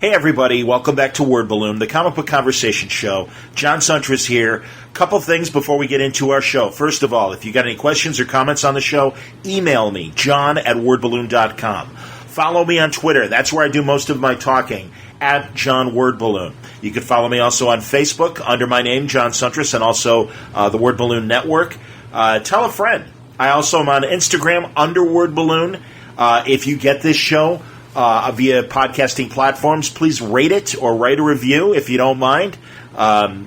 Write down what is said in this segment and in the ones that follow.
Hey everybody, welcome back to Word Balloon, the comic book conversation show. John Suntress here. Couple things before we get into our show. First of all, if you got any questions or comments on the show, email me, john@wordballoon.com. Follow me on Twitter. That's where I do most of my talking, @JohnWordBalloon. You can follow me also on Facebook under my name, John Suntress, and also the Word Balloon Network. Tell a friend. I also am on Instagram under Word Balloon. If you get this show via podcasting platforms, please rate it or write a review if you don't mind.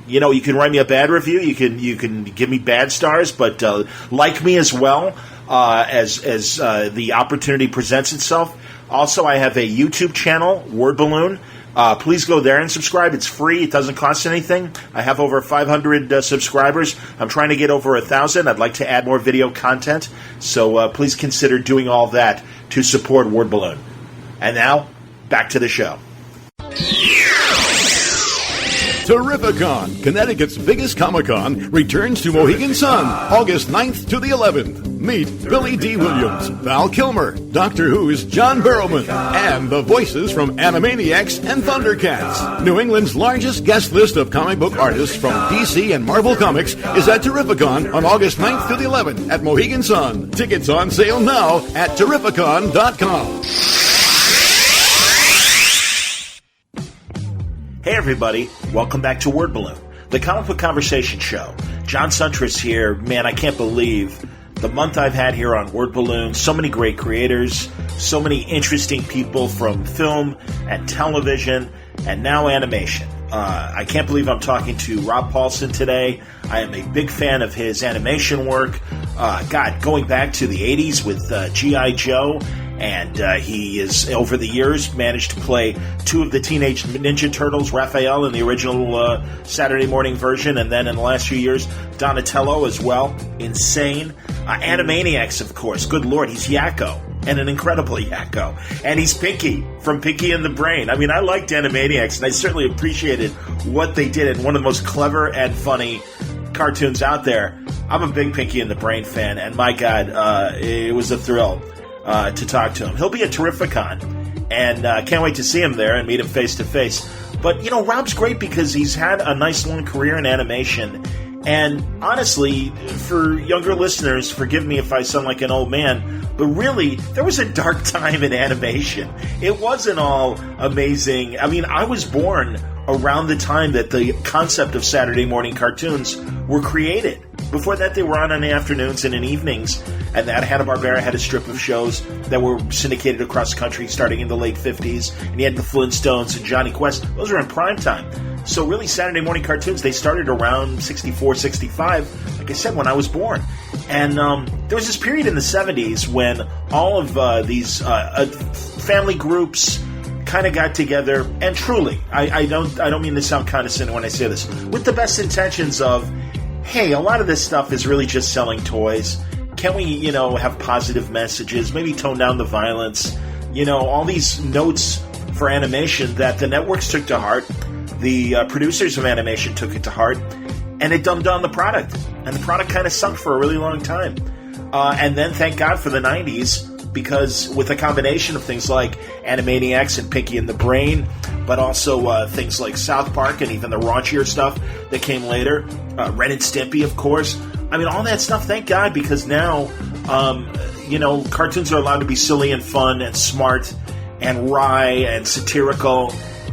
You can write me a bad review. You can give me bad stars, but like me as well as the opportunity presents itself. Also, I have a YouTube channel, Word Balloon. Please go there and subscribe. It's free. It doesn't cost anything. I have over 500 subscribers. I'm trying to get over 1,000. I'd like to add more video content, so please consider doing all that to support Word Balloon. And now, back to the show. Terrificon, Connecticut's biggest Comic-Con, returns to Mohegan Sun, August 9th to the 11th. Meet Billy D. Williams, Val Kilmer, Doctor Who's John Barrowman, and the voices from Animaniacs and Thundercats. New England's largest guest list of comic book artists from DC and Marvel Comics is at Terrificon on August 9th to the 11th at Mohegan Sun. Tickets on sale now at Terrificon.com. Hey everybody, welcome back to Word Balloon, the comic book conversation show. John Suntress here. Man, I can't believe the month I've had here on Word Balloon. So many great creators, so many interesting people from film and television and now animation. I can't believe I'm talking to Rob Paulsen today. I am a big fan of his animation work. Going back to the 80s with G.I. Joe. And he has, over the years, managed to play two of the Teenage Ninja Turtles, Raphael in the original Saturday morning version, and then in the last few years, Donatello as well. Insane. Animaniacs, of course. Good Lord, he's Yakko. And an incredible Yakko. And he's Pinky from Pinky and the Brain. I mean, I liked Animaniacs, and I certainly appreciated what they did, and one of the most clever and funny cartoons out there. I'm a big Pinky and the Brain fan, and my God, it was a thrill to talk to him. He'll be at Terrificon, and can't wait to see him there and meet him face to face. But, Rob's great because he's had a nice long career in animation, and honestly, for younger listeners, forgive me if I sound like an old man, but really, there was a dark time in animation. It wasn't all amazing. I mean, I was born around the time that the concept of Saturday morning cartoons were created. Before that, they were on in the afternoons and in evenings, and that Hanna-Barbera had a strip of shows that were syndicated across the country starting in the late 50s, and you had the Flintstones and Johnny Quest. Those were in prime time. So really, Saturday morning cartoons, they started around 64, 65, like I said, when I was born. And there was this period in the 70s when all of these family groups kind of got together, and truly, I don't mean to sound condescending when I say this, with the best intentions of, hey, a lot of this stuff is really just selling toys. Can we, have positive messages, maybe tone down the violence, all these notes for animation that the networks took to heart, the producers of animation took it to heart, and it dumbed down the product. And the product kind of sunk for a really long time. And then, thank God for the 90s, because with a combination of things like Animaniacs and Pinky and the Brain, but also things like South Park and even the raunchier stuff that came later, Ren and Stimpy, of course. I mean, all that stuff, thank God, because now, cartoons are allowed to be silly and fun and smart and wry and satirical,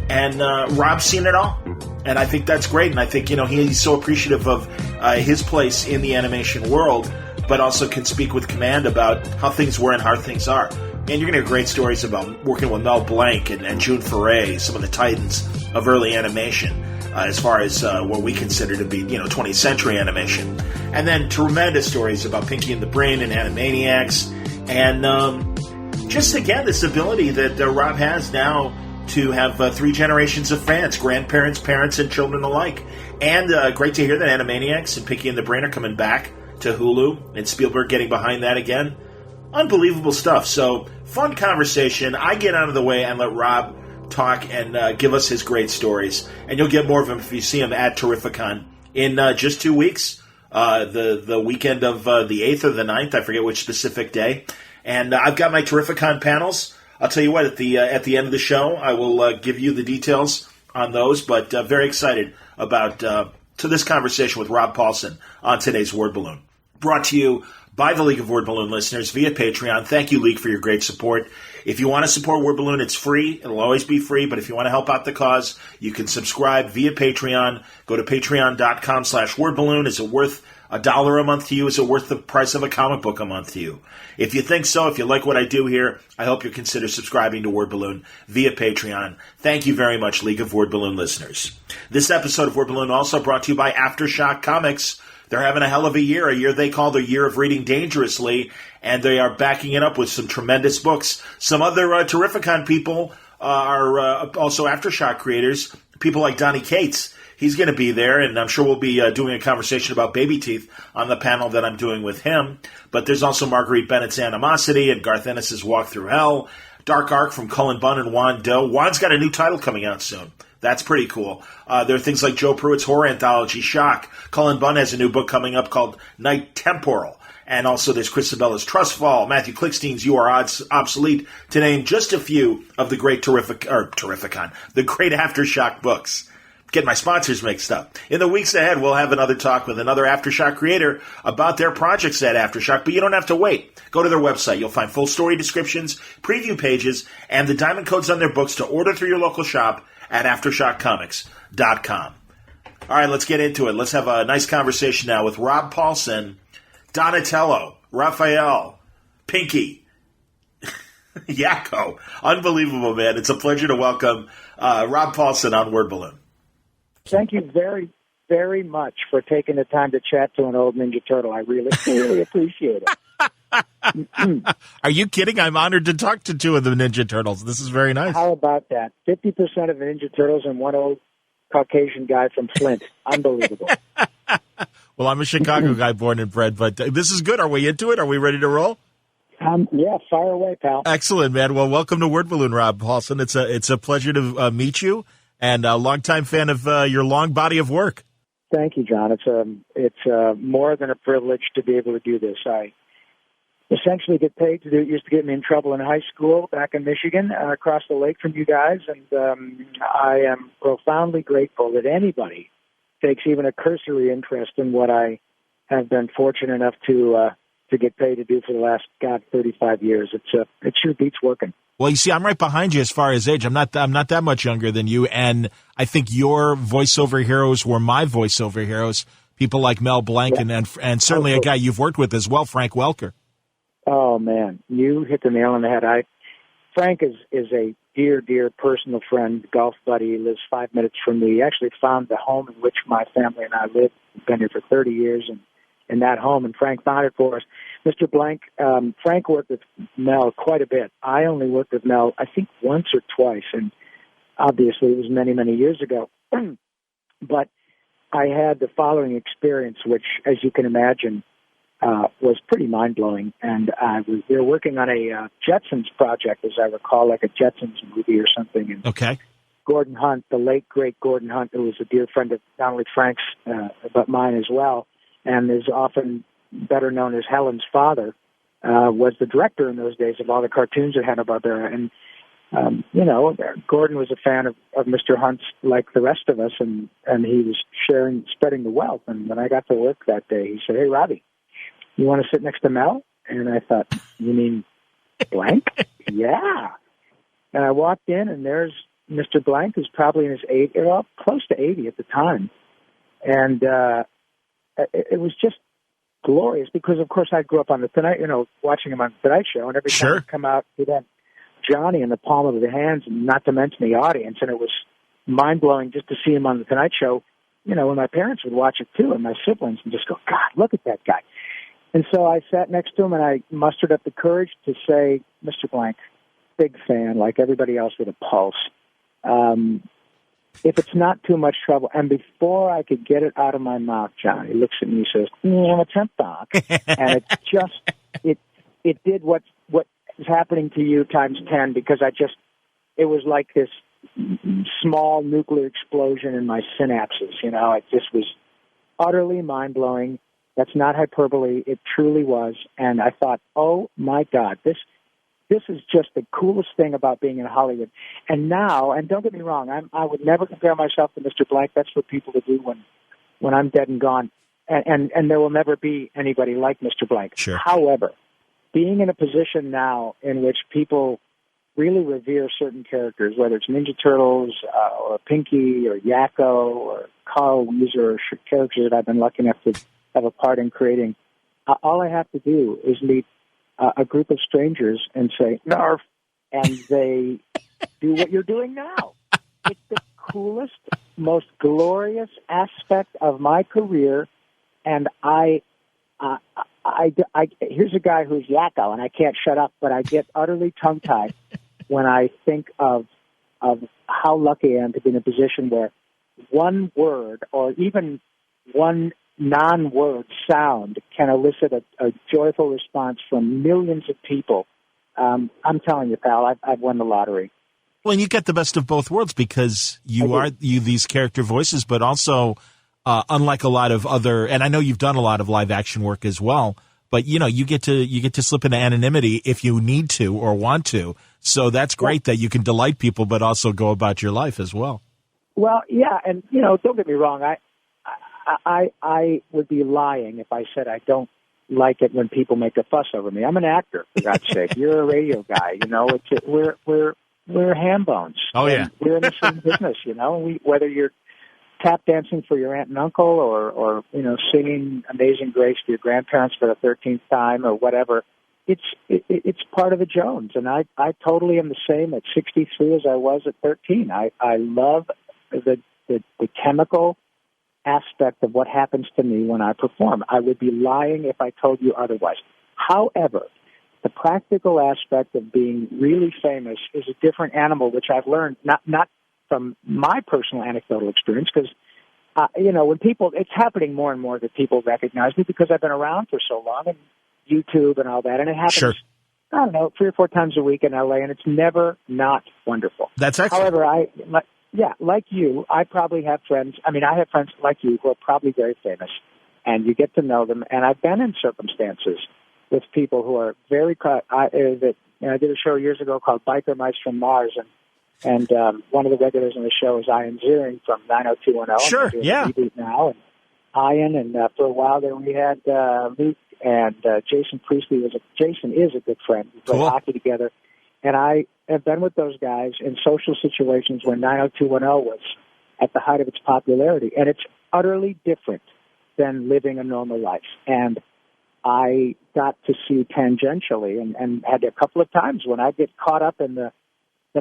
and Rob's seen it all. And I think that's great, and I think, he's so appreciative of his place in the animation world, but also can speak with command about how things were and how things are. And you're going to hear great stories about working with Mel Blanc and June Foray, some of the titans of early animation, as far as what we consider to be, 20th century animation. And then tremendous stories about Pinky and the Brain and Animaniacs. And just, again, this ability that Rob has now to have 3 generations of fans, grandparents, parents, and children alike. And great to hear that Animaniacs and Pinky and the Brain are coming back to Hulu, and Spielberg getting behind that again. Unbelievable stuff. So, fun conversation. I get out of the way and let Rob talk and give us his great stories. And you'll get more of him if you see him at Terrificon in just 2 weeks. The weekend of the 8th or the 9th, I forget which specific day. And I've got my Terrificon panels I'll tell you what, at the end of the show, I will give you the details on those, but very excited about to this conversation with Rob Paulsen on today's Word Balloon. Brought to you by the League of Word Balloon listeners via Patreon. Thank you, League, for your great support. If you want to support Word Balloon, it's free. It'll always be free, but if you want to help out the cause, you can subscribe via Patreon. Go to patreon.com/wordballoon. Is it worth $1 a month to you? Is it worth the price of a comic book a month to you? If you think so, if you like what I do here, I hope you consider subscribing to Word Balloon via Patreon. Thank you very much, League of Word Balloon listeners. This episode of Word Balloon also brought to you by Aftershock Comics. They're having a hell of a year they call the year of reading dangerously, and they are backing it up with some tremendous books. Some other Terrificon people are also Aftershock creators, people like Donnie Cates. He's going to be there, and I'm sure we'll be doing a conversation about Baby Teeth on the panel that I'm doing with him. But there's also Marguerite Bennett's Animosity and Garth Ennis' Walk Through Hell, Dark Arc from Cullen Bunn and Juan Doe. Juan's got a new title coming out soon. That's pretty cool. There are things like Joe Pruitt's horror anthology, Shock. Cullen Bunn has a new book coming up called Night Temporal. And also there's Chris Sabella's Trustfall, Matthew Klickstein's You Are Obsolete, to name just a few of the great Terrificon, the great Aftershock books. Get my sponsors mixed up. In the weeks ahead, we'll have another talk with another Aftershock creator about their projects at Aftershock, but you don't have to wait. Go to their website. You'll find full story descriptions, preview pages, and the diamond codes on their books to order through your local shop at AftershockComics.com. All right, let's get into it. Let's have a nice conversation now with Rob Paulsen, Donatello, Raphael, Pinky, Yakko. Unbelievable, man. It's a pleasure to welcome Rob Paulsen on Word Balloon. Thank you very, very much for taking the time to chat to an old Ninja Turtle. I really, really appreciate it. Are you kidding? I'm honored to talk to two of the Ninja Turtles. This is very nice. How about that? 50% of the Ninja Turtles and one old Caucasian guy from Flint. Unbelievable. Well, I'm a Chicago guy born and bred, but this is good. Are we into it? Are we ready to roll? Yeah, fire away, pal. Excellent, man. Well, welcome to Word Balloon, Rob Paulsen. It's a pleasure to meet you, and a longtime fan of your long body of work. Thank you, John. It's more than a privilege to be able to do this. I essentially get paid to do it. Used to get me in trouble in high school back in Michigan, across the lake from you guys, and I am profoundly grateful that anybody takes even a cursory interest in what I have been fortunate enough to get paid to do for the last 35 years. It sure beats working. Well, you see, I'm right behind you as far as age. I'm not that much younger than you, and I think your voiceover heroes were my voiceover heroes. People like Mel Blanc, yeah. and certainly a guy you've worked with as well, Frank Welker. Oh man, you hit the nail on the head. Frank is a dear, dear personal friend, golf buddy. He lives 5 minutes from me. He actually found the home in which my family and I live. We've been here for 30 years, and in that home, and Frank found it for us. Mr. Blank, Frank worked with Mel quite a bit. I only worked with Mel, I think, once or twice, and obviously it was many, many years ago. But I had the following experience, which, as you can imagine, was pretty mind-blowing. And we were working on a Jetsons project, as I recall, like a Jetsons movie or something. And okay. Gordon Hunt, the late, great Gordon Hunt, who was a dear friend of not only Frank's, but mine as well, and is often better known as Helen's father, was the director in those days of all the cartoons that Hanna-Barbera. And, Gordon was a fan of Mr. Hunt's like the rest of us, and he was spreading the wealth. And when I got to work that day, he said, "Hey, Robbie, you want to sit next to Mel?" And I thought, "You mean Blank?" "Yeah." And I walked in, and there's Mr. Blank, who's probably in his close to 80 at the time. And it was just glorious because, of course, I grew up on the Tonight, watching him on the Tonight Show, and every time he'd come out, he'd have Johnny in the palm of the hands, and not to mention the audience, and it was mind-blowing just to see him on the Tonight Show, when my parents would watch it too, and my siblings, and just go, "God, look at that guy." And so I sat next to him, and I mustered up the courage to say, "Mr. Blank, big fan, like everybody else with a pulse. If it's not too much trouble," and before I could get it out of my mouth, John, he looks at me and says, "I'm a temp doc." And it just, it did what is happening to you times 10, because it was like this small nuclear explosion in my synapses. It just was utterly mind-blowing. That's not hyperbole. It truly was. And I thought, oh my God, this this is just the coolest thing about being in Hollywood. And now, and don't get me wrong, I would never compare myself to Mr. Blank. That's for people to do when I'm dead and gone. And there will never be anybody like Mr. Blank. Sure. However, being in a position now in which people really revere certain characters, whether it's Ninja Turtles or Pinky or Yakko or Carl Weezer or characters that I've been lucky enough to have a part in creating, all I have to do is meet a group of strangers and say, "Narf," and they do what you're doing now. It's the coolest, most glorious aspect of my career, and here's a guy who's Yakko, and I can't shut up, but I get utterly tongue-tied when I think of how lucky I am to be in a position where one word or even one non-word sound can elicit a joyful response from millions of people. I'm telling you, pal, I've won the lottery. Well, and you get the best of both worlds because you are these character voices, but also unlike a lot of other, and I know you've done a lot of live action work as well, but you get to slip into anonymity if you need to or want to. So that's great that you can delight people, but also go about your life as well. Well, yeah, and don't get me wrong, I would be lying if I said I don't like it when people make a fuss over me. I'm an actor, for God's sake. You're a radio guy, we're ham bones. Oh yeah, we're in the same business, whether you're tap dancing for your aunt and uncle or singing Amazing Grace to your grandparents for the 13th time or whatever. It's part of the Jones, and I totally am the same at 63 as I was at 13. I love the chemical aspect of what happens to me when I perform. I would be lying if I told you otherwise. However, the practical aspect of being really famous is a different animal, which I've learned not from my personal anecdotal experience, because when people, it's happening more and more that people recognize me because I've been around for so long and YouTube and all that, and it happens. Sure. I don't know, 3 or 4 times a week in LA, and it's never not wonderful. That's excellent. However, like you, I probably have friends. I mean, I have friends like you who are probably very famous, and you get to know them. And I've been in circumstances with people who are very. I did a show years ago called Biker Mice from Mars, and one of the regulars on the show is Ian Ziering from 90210. Sure, yeah. Reboot now, and Ian, and for a while there we had Luke and Jason Priestley. Jason is a good friend. We played hockey together. And I have been with those guys in social situations when 90210 was at the height of its popularity. And it's utterly different than living a normal life. And I got to see tangentially and had a couple of times when I get caught up in the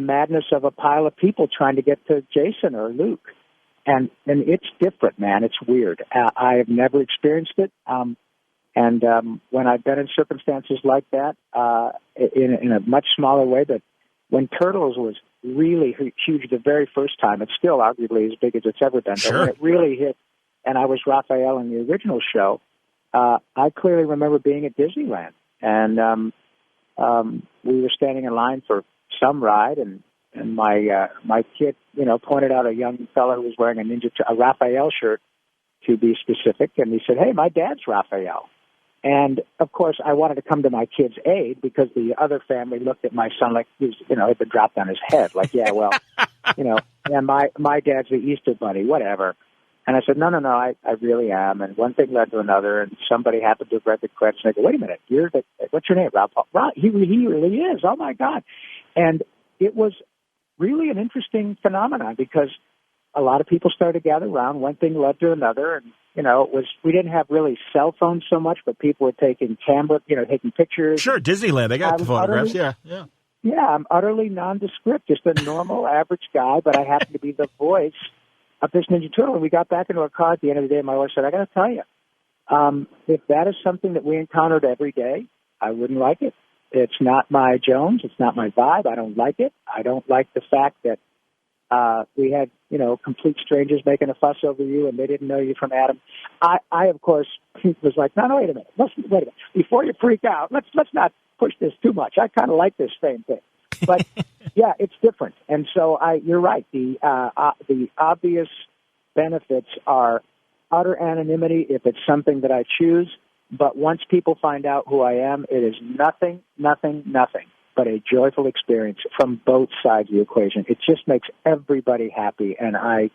madness of a pile of people trying to get to Jason or Luke. And it's different, man. It's weird. I have never experienced it. And when I've been in circumstances like that, in a much smaller way, but when Turtles was really huge the very first time, it's still arguably as big as it's ever been. Sure. But when it really hit, and I was Raphael in the original show, I clearly remember being at Disneyland, and we were standing in line for some ride, and my kid, pointed out a young fellow who was wearing a Raphael shirt, to be specific, and he said, "Hey, my dad's Raphael." And, of course, I wanted to come to my kid's aid because the other family looked at my son like he was, had been dropped on his head. Like, yeah, well, and my dad's the Easter Bunny, whatever. And I said, no, I really am. And one thing led to another, and somebody happened to have read the credits, and I go, wait a minute, what's your name, Rob? He really is. Oh, my God. And it was really an interesting phenomenon because a lot of people started to gather around. One thing led to another, and we didn't have really cell phones so much, but people were taking taking pictures. Sure, Disneyland, they got the photographs, yeah. Yeah, I'm utterly nondescript, just a normal, average guy, but I happen to be the voice of this Ninja Turtle. And we got back into our car at the end of the day, and my wife said, I got to tell you, if that is something that we encountered every day, I wouldn't like it. It's not my Jones. It's not my vibe. I don't like it. I don't like the fact that we had, complete strangers making a fuss over you, and they didn't know you from Adam. I of course, was like, no, wait a minute. Wait a minute. Before you freak out, let's not push this too much. I kind of like this same thing. But, yeah, it's different. And so you're right. The obvious benefits are utter anonymity if it's something that I choose. But once people find out who I am, it is nothing but a joyful experience from both sides of the equation. It just makes everybody happy, and I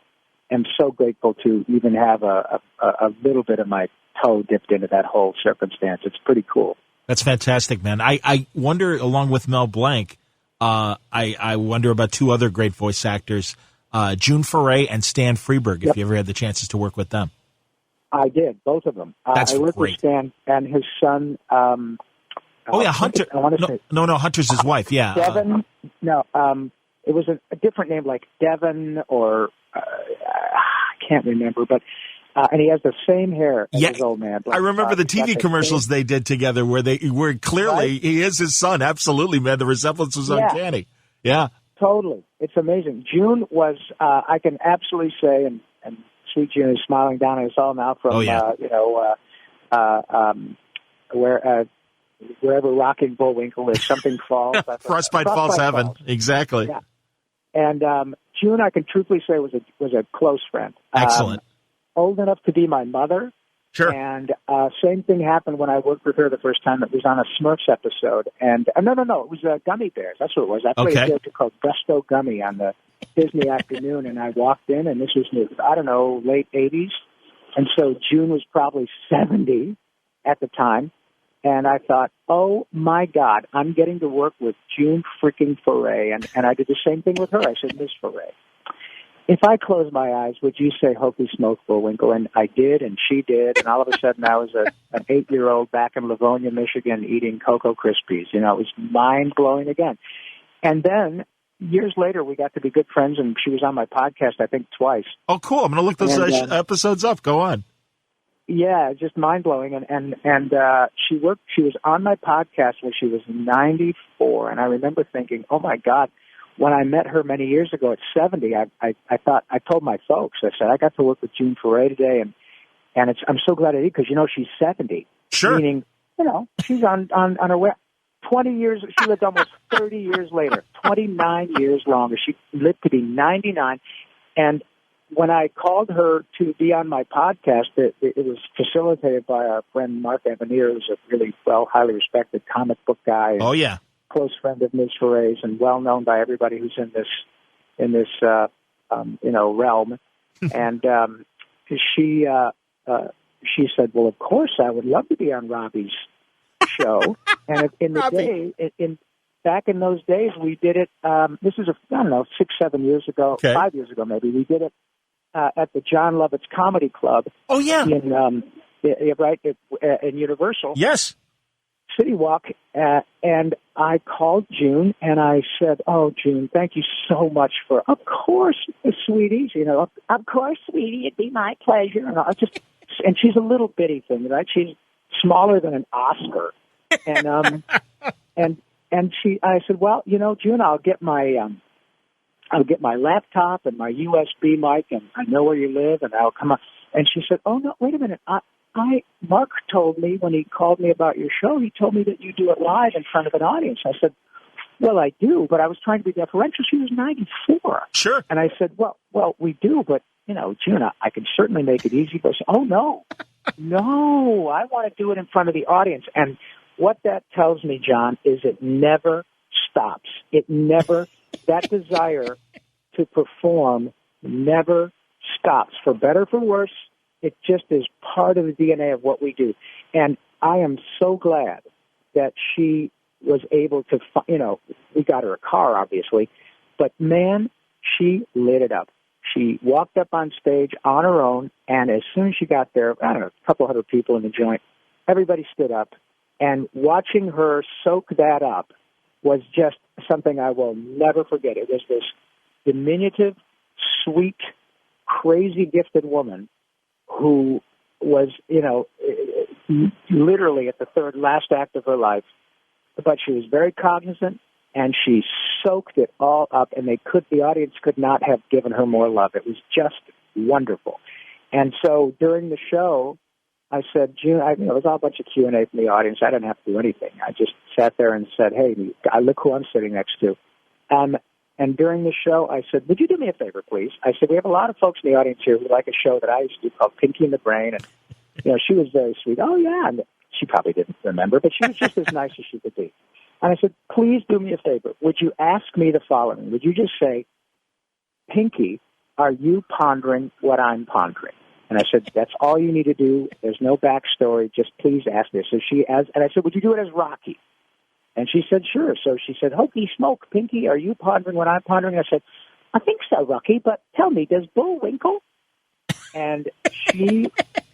am so grateful to even have a little bit of my toe dipped into that whole circumstance. It's pretty cool. That's fantastic, man. I wonder, along with Mel Blanc, I wonder about two other great voice actors, June Foray and Stan Freberg, if you ever had the chances to work with them. I did, both of them. That's I worked great. with Stan and his son. Hunter. Hunter's his wife, yeah. Devin. It was a different name, like Devin or I can't remember, but and he has the same hair as his old man. I remember the TV commercials they did together where clearly he is his son. Absolutely, man. The resemblance was uncanny. Yeah. Totally. It's amazing. June was, I can absolutely say, and sweet June is smiling down at us all now from, wherever Rocking Bullwinkle is, something falls. Frostbite Falls Heaven. Exactly. Yeah. And June, I can truthfully say, was a close friend. Excellent. Old enough to be my mother. Sure. And same thing happened when I worked with her the first time. It was on a Smurfs episode. And no, it was Gummy Bears. That's what it was. I played a character called Gusto Gummy on the Disney afternoon, and I walked in, and this was, I don't know, late 80s. And so June was probably 70 at the time. And I thought, oh, my God, I'm getting to work with June freaking Foray. And I did the same thing with her. I said, Miss Foray, if I close my eyes, would you say Hokey Smoke Bullwinkle? And I did, and she did. And all of a sudden, I was an 8-year-old back in Livonia, Michigan, eating Cocoa Krispies. It was mind-blowing again. And then years later, we got to be good friends, and she was on my podcast, I think, twice. Oh, cool. I'm going to look those episodes up. Go on. Yeah, just mind-blowing. And she was on my podcast when she was 94, and I remember thinking, oh, my God, when I met her many years ago at 70, I thought, I told my folks, I said, I got to work with June Foray today, and I'm so glad I did, because, she's 70. Sure. Meaning, she's on her way. 20 years, she lived almost 30 years later, 29 years longer. She lived to be 99, and when I called her to be on my podcast, it was facilitated by our friend Mark Evanier, who's a really highly respected comic book guy. Oh, yeah. Close friend of Ms. Foray's and well known by everybody who's in this realm. And she said, well, of course, I would love to be on Robbie's show. And in the day, back in those days, we did it. This is 6-7 years ago, 5 years ago maybe. We did it at the John Lovitz Comedy Club. Oh yeah, in Universal. Yes, City Walk. And I called June and I said, "Oh, June, thank you so much for. Of course, sweeties. Of course, sweetie, it'd be my pleasure." And she's a little bitty thing, right? She's smaller than an Oscar. And I said, well, June, I'll get my laptop and my USB mic, and I know where you live, and I'll come up. And she said, oh no, wait a minute. Mark told me when he called me about your show, he told me that you do it live in front of an audience. I said, well, I do, but I was trying to be deferential. She was 94. Sure. And I said, well, we do, but June, I can certainly make it easy. But oh no, I want to do it in front of the audience. And what that tells me, John, is it never stops. That desire to perform never stops. For better or for worse, it just is part of the DNA of what we do. And I am so glad that she was able to, we got her a car, obviously, but man, she lit it up. She walked up on stage on her own, and as soon as she got there, I don't know, a couple hundred people in the joint, everybody stood up. And watching her soak that up was just something I will never forget. It was this diminutive, sweet, crazy gifted woman who was, literally at the last act of her life. But she was very cognizant, and she soaked it all up, and the audience could not have given her more love. It was just wonderful. And so during the show, I said, June, there was all a bunch of Q&A from the audience. I didn't have to do anything. I just sat there and said, hey, look who I'm sitting next to. And during the show, I said, would you do me a favor, please? I said, we have a lot of folks in the audience here who like a show that I used to do called Pinky and the Brain. And, she was very sweet. Oh, yeah. And she probably didn't remember, but she was just as nice as she could be. And I said, please do me a favor. Would you ask me the following? Would you just say, Pinky, are you pondering what I'm pondering? And I said, that's all you need to do. There's no backstory. Just please ask this. So and I said, would you do it as Rocky? And she said, sure. So she said, Hokey smoke, Pinky, are you pondering what I'm pondering? I said, I think so, Rocky, but tell me, does Bullwinkle? And she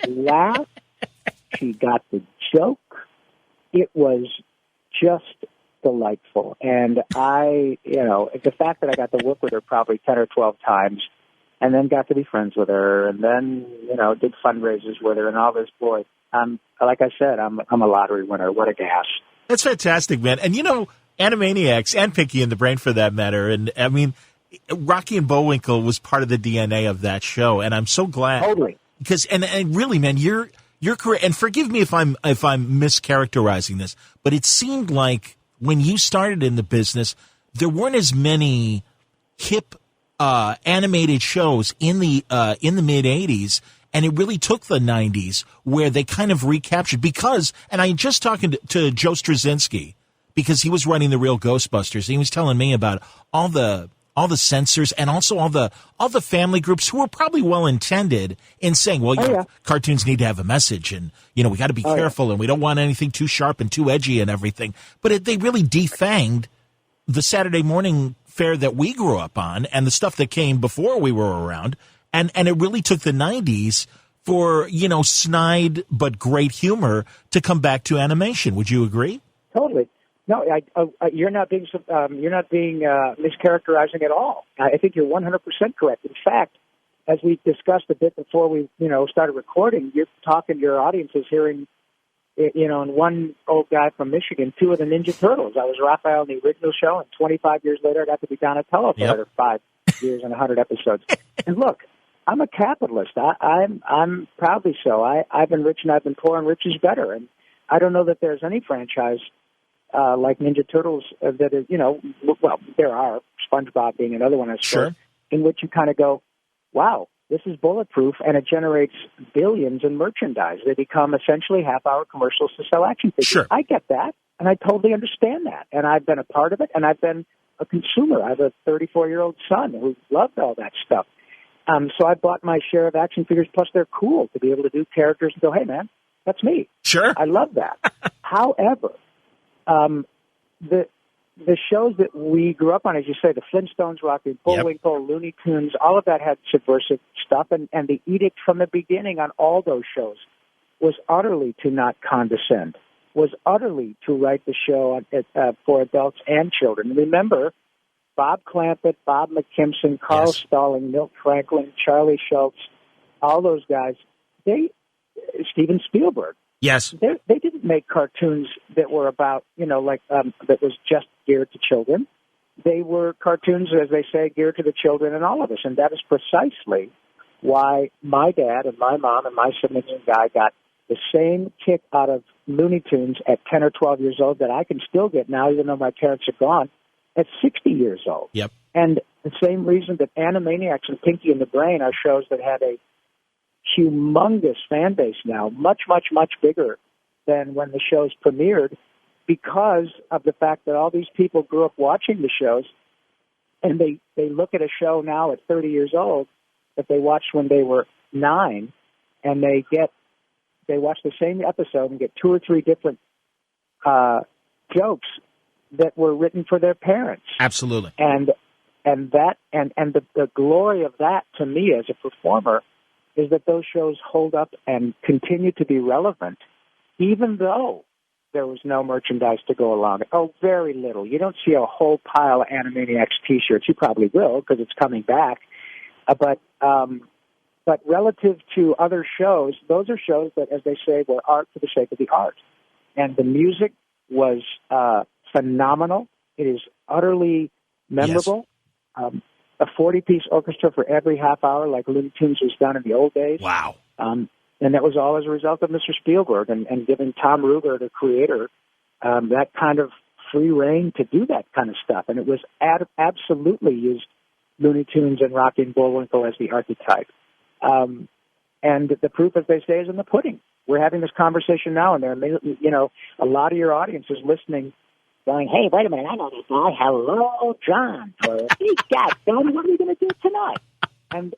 laughed. She got the joke. It was just delightful. And the fact that I got to work with her probably 10 or 12 times and then got to be friends with her and then, did fundraisers with her and all this, boy, like I said, I'm a lottery winner. What a gas. That's fantastic, man. And, Animaniacs and Pinky and the Brain for that matter. And, I mean, Rocky and Bullwinkle was part of the DNA of that show. And I'm so glad. Totally. Because, and really, man, you're correct. And forgive me if I'm mischaracterizing this, but it seemed like when you started in the business, there weren't as many hip animated shows in the mid '80s, and it really took the '90s where they kind of recaptured. Because, and I just talking to Joe Straczynski because he was running the Real Ghostbusters, and he was telling me about all the censors and also all the family groups who were probably well intended in saying, well, cartoons need to have a message, and we got to be careful, and we don't want anything too sharp and too edgy and everything. But they really defanged the Saturday morning fare that we grew up on and the stuff that came before we were around, and it really took the '90s for snide but great humor to come back to animation. Would you agree? Totally. No, you're not being mischaracterizing at all. I think you're 100% correct. In fact, as we discussed a bit before we started recording, your audience is hearing, and one old guy from Michigan, two of the Ninja Turtles. I was Raphael in the original show, and 25 years later, I got to be Donatello for another 5 years and 100 episodes. And look, I'm a capitalist. I'm proudly so. I've been rich and I've been poor, and rich is better. And I don't know that there's any franchise like Ninja Turtles that is, there are, SpongeBob being another one, I suppose, in which you kind of go, wow, this is bulletproof, and it generates billions in merchandise. They become essentially half-hour commercials to sell action figures. Sure. I get that, and I totally understand that, and I've been a part of it, and I've been a consumer. I have a 34-year-old son who loved all that stuff. So I bought my share of action figures, plus they're cool to be able to do characters and go, hey, man, that's me. Sure. I love that. However, the shows that we grew up on, as you say, the Flintstones, Rocky, Bullwinkle, Looney Tunes, all of that had subversive stuff, and the edict from the beginning on all those shows was utterly to not condescend, was utterly to write the show for adults and children. Remember, Bob Clampett, Bob McKimson, Carl Stalling, Milt Franklin, Charlie Schultz, all those guys, Steven Spielberg. Yes. They didn't make cartoons that were about, that was just geared to children. They were cartoons, as they say, geared to the children and all of us. And that is precisely why my dad and my mom and my siblings and Guy got the same kick out of Looney Tunes at 10 or 12 years old that I can still get now, even though my parents are gone, at 60 years old. Yep. And the same reason that Animaniacs and Pinky and the Brain are shows that had a humongous fan base now, much, much, much bigger than when the shows premiered, because of the fact that all these people grew up watching the shows, and they look at a show now at 30 years old that they watched when they were 9, and they watch the same episode and get 2 or 3 different jokes that were written for their parents. Absolutely. And the glory of that, to me as a performer, is that those shows hold up and continue to be relevant, even though there was no merchandise to go along. Oh, very little. You don't see a whole pile of Animaniacs T-shirts. You probably will, because it's coming back. But relative to other shows, those are shows that, as they say, were art for the sake of the art. And the music was phenomenal. It is utterly memorable. Yes. A 40-piece orchestra for every half hour, like Looney Tunes was done in the old days. Wow. And that was all as a result of Mr. Spielberg and giving Tom Ruegger, the creator, that kind of free reign to do that kind of stuff. And it was absolutely used Looney Tunes and Rocky and Bullwinkle as the archetype. And the proof, as they say, is in the pudding. We're having this conversation now, and there are, a lot of your audience is listening going, hey, wait a minute, I know this guy. Hello, John. Or, hey, God, Tony, what are we going to do tonight? And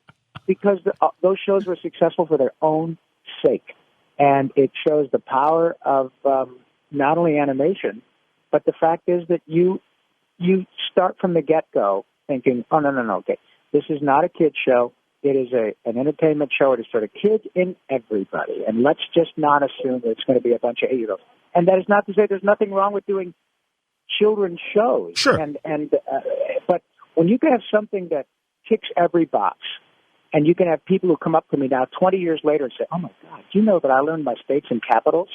because those shows were successful for their own sake. And it shows the power of not only animation, but the fact is that you start from the get-go thinking, oh, no, okay, this is not a kid's show. It is an entertainment show. It is for the kids and everybody. And let's just not assume that it's going to be a bunch of 8-year-olds. And that is not to say there's nothing wrong with doing children's shows. Sure. But when you can have something that ticks every box, and you can have people who come up to me now 20 years later and say, oh, my God, do you know that I learned my states and capitals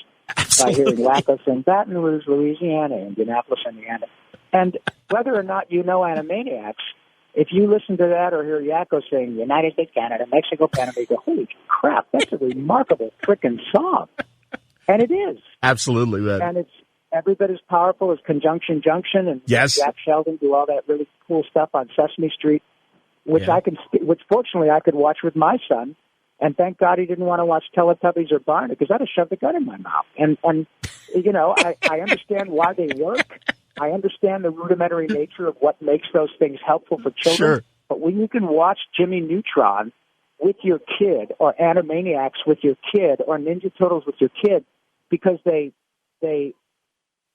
by hearing Wacko sing Baton Rouge, Louisiana, Indianapolis, Indiana. And whether or not you know Animaniacs, if you listen to that or hear Yakko sing United States, Canada, Mexico, Panama, you go, holy crap, that's a remarkable frickin' song. And it is. Absolutely, man. And it's every bit as powerful as Conjunction Junction and Yes. Jack Sheldon do all that really cool stuff on Sesame Street, which which fortunately I could watch with my son. And thank God he didn't want to watch Teletubbies or Barney, because I'd have shoved a gun in my mouth. And you know, I understand why they work. I understand the rudimentary nature of what makes those things helpful for children. Sure. But when you can watch Jimmy Neutron with your kid, or Animaniacs with your kid, or Ninja Turtles with your kid, because they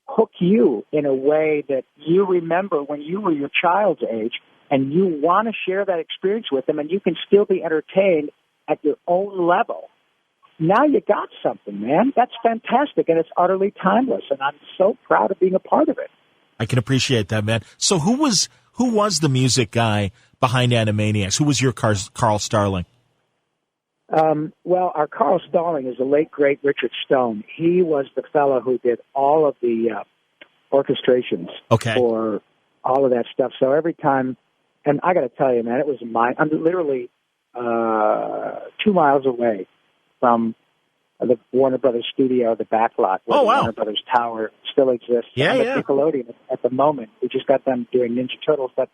hook you in a way that you remember when you were your child's age, and you want to share that experience with them, and you can still be entertained at your own level. Now you got something, man. That's fantastic, and it's utterly timeless, and I'm so proud of being a part of it. I can appreciate that, man. So who was the music guy behind Animaniacs? Who was your Carl Starling? Well, our Carl Starling is the late, great Richard Stone. He was the fellow who did all of the orchestrations for all of that stuff. So every time, and I got to tell you, man, it was I'm literally 2 miles away from the Warner Brothers studio, the back lot, where the Warner Brothers Tower still exists. I'm at Nickelodeon at the moment. We just got done doing Ninja Turtles, but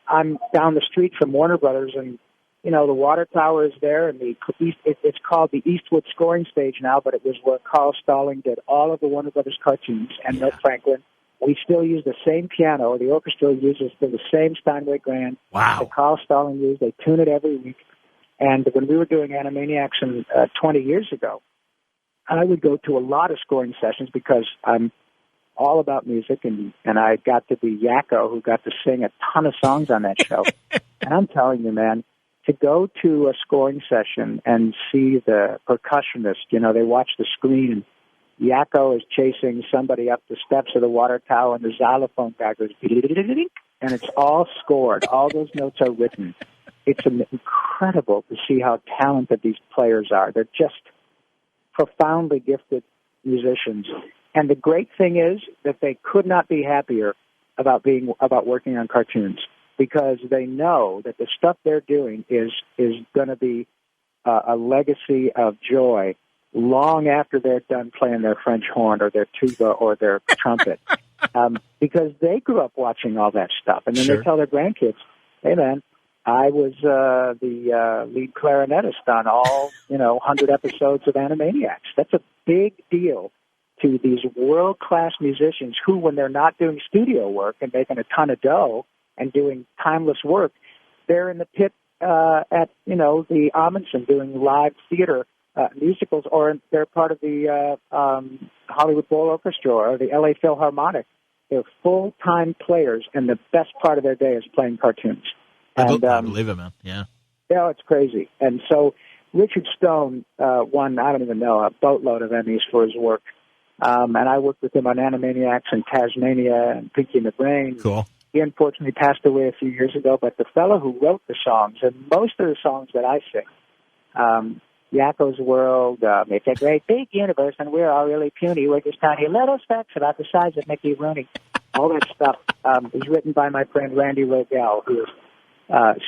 I'm down the street from Warner Brothers, and you know the water tower is there, and it's called the Eastwood Scoring Stage now, but it was where Carl Stalling did all of the Warner Brothers cartoons, and Milt Franklin. We still use the same piano. The orchestra uses the same Steinway Grand that Carl Stalling used. They tune it every week. And when we were doing Animaniacs 20 years ago, I would go to a lot of scoring sessions because I'm all about music, and I got to be Yakko, who got to sing a ton of songs on that show. And I'm telling you, man, to go to a scoring session and see the percussionist, you know, they watch the screen, and Yakko is chasing somebody up the steps of the water tower, and the xylophone guy goes, and it's all scored. All those notes are written. It's incredible to see how talented these players are. They're just profoundly gifted musicians. And the great thing is that they could not be happier about working on cartoons, because they know that the stuff they're doing is going to be a legacy of joy long after they're done playing their French horn or their tuba or their trumpet, because they grew up watching all that stuff. And then they tell their grandkids, hey, man, I was the lead clarinetist on all, 100 episodes of Animaniacs. That's a big deal to these world-class musicians who, when they're not doing studio work and making a ton of dough and doing timeless work, they're in the pit at, the Amundsen doing live theater musicals, or they're part of the Hollywood Bowl Orchestra or the L.A. Philharmonic. They're full-time players, and the best part of their day is playing cartoons. I believe it, man. Yeah. Yeah, it's crazy. And so Richard Stone won, I don't even know, a boatload of Emmys for his work. And I worked with him on Animaniacs and Tasmania and Pinky and the Brain. Cool. He unfortunately passed away a few years ago, but the fellow who wrote the songs, and most of the songs that I sing, Yakko's World, it's a great big universe, and we're all really puny. We're just tiny little specks about the size of Mickey Rooney. All that stuff is written by my friend Randy Rogel, who is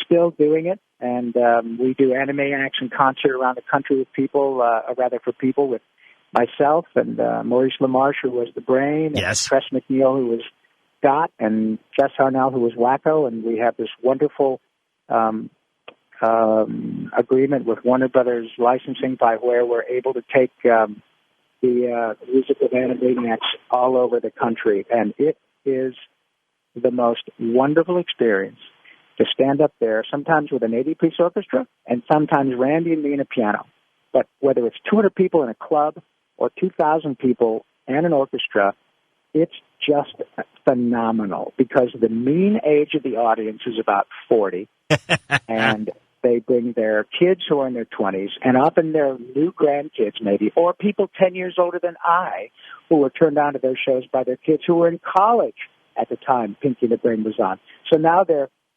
still doing it, and we do Animaniacs in concert around the country with people, for people with myself and Maurice LaMarche, who was the Brain, and Tress McNeil, who was Dot, and Jess Harnell, who was Wacko, and we have this wonderful agreement with Warner Brothers Licensing, by where we're able to take the music of Animaniacs all over the country, and it is the most wonderful experience to stand up there, sometimes with an 80-piece orchestra, and sometimes Randy and me in a piano. But whether it's 200 people in a club or 2,000 people and an orchestra, it's just phenomenal because the mean age of the audience is about 40, and they bring their kids who are in their 20s, and often their new grandkids maybe, or people 10 years older than I who were turned on to their shows by their kids who were in college at the time Pinky and the Brain was on. So now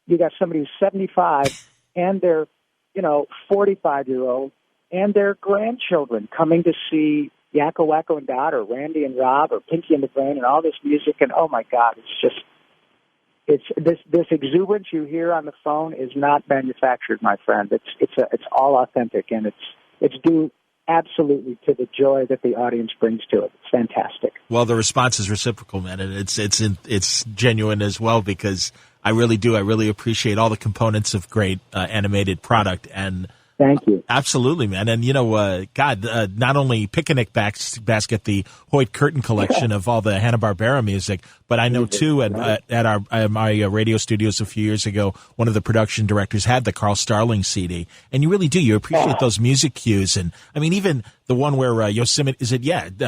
you got somebody who's 75 and their 45-year-old and their grandchildren coming to see Yakko, Wacko, and Dot, or Randy and Rob, or Pinky and the Brain, and all this music, and oh my God, it's this exuberance you hear on the phone is not manufactured, my friend. It's all authentic, and it's due absolutely to the joy that the audience brings to it. It's fantastic. Well, the response is reciprocal, man, and it's genuine as well because I really appreciate all the components of great animated product and. Thank you. Absolutely, man. And, not only Picnic Basket, the Hoyt Curtin collection of all the Hanna-Barbera music, but I know, too, at my radio studios a few years ago, one of the production directors had the Carl Starling CD. And you really do. You appreciate those music cues. And, I mean, even the one where Yosemite,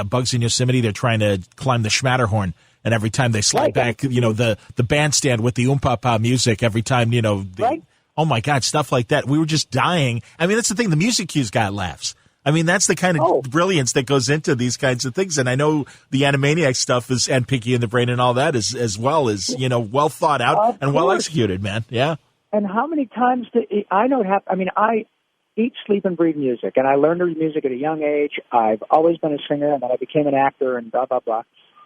Bugs in Yosemite, they're trying to climb the Schmatterhorn. And every time they slide back, the bandstand with the Oom-Pa-Pa music, every time, Right. Oh, my God, stuff like that. We were just dying. I mean, that's the thing. The music cues got laughs. I mean, that's the kind of brilliance that goes into these kinds of things. And I know the Animaniacs stuff and Pinky and the Brain and all that is as well as, well thought out and well executed, man. Yeah. And how many times I know it happen? I mean, I eat, sleep, and breathe music. And I learned to read music at a young age. I've always been a singer, and then I became an actor and blah, blah, blah.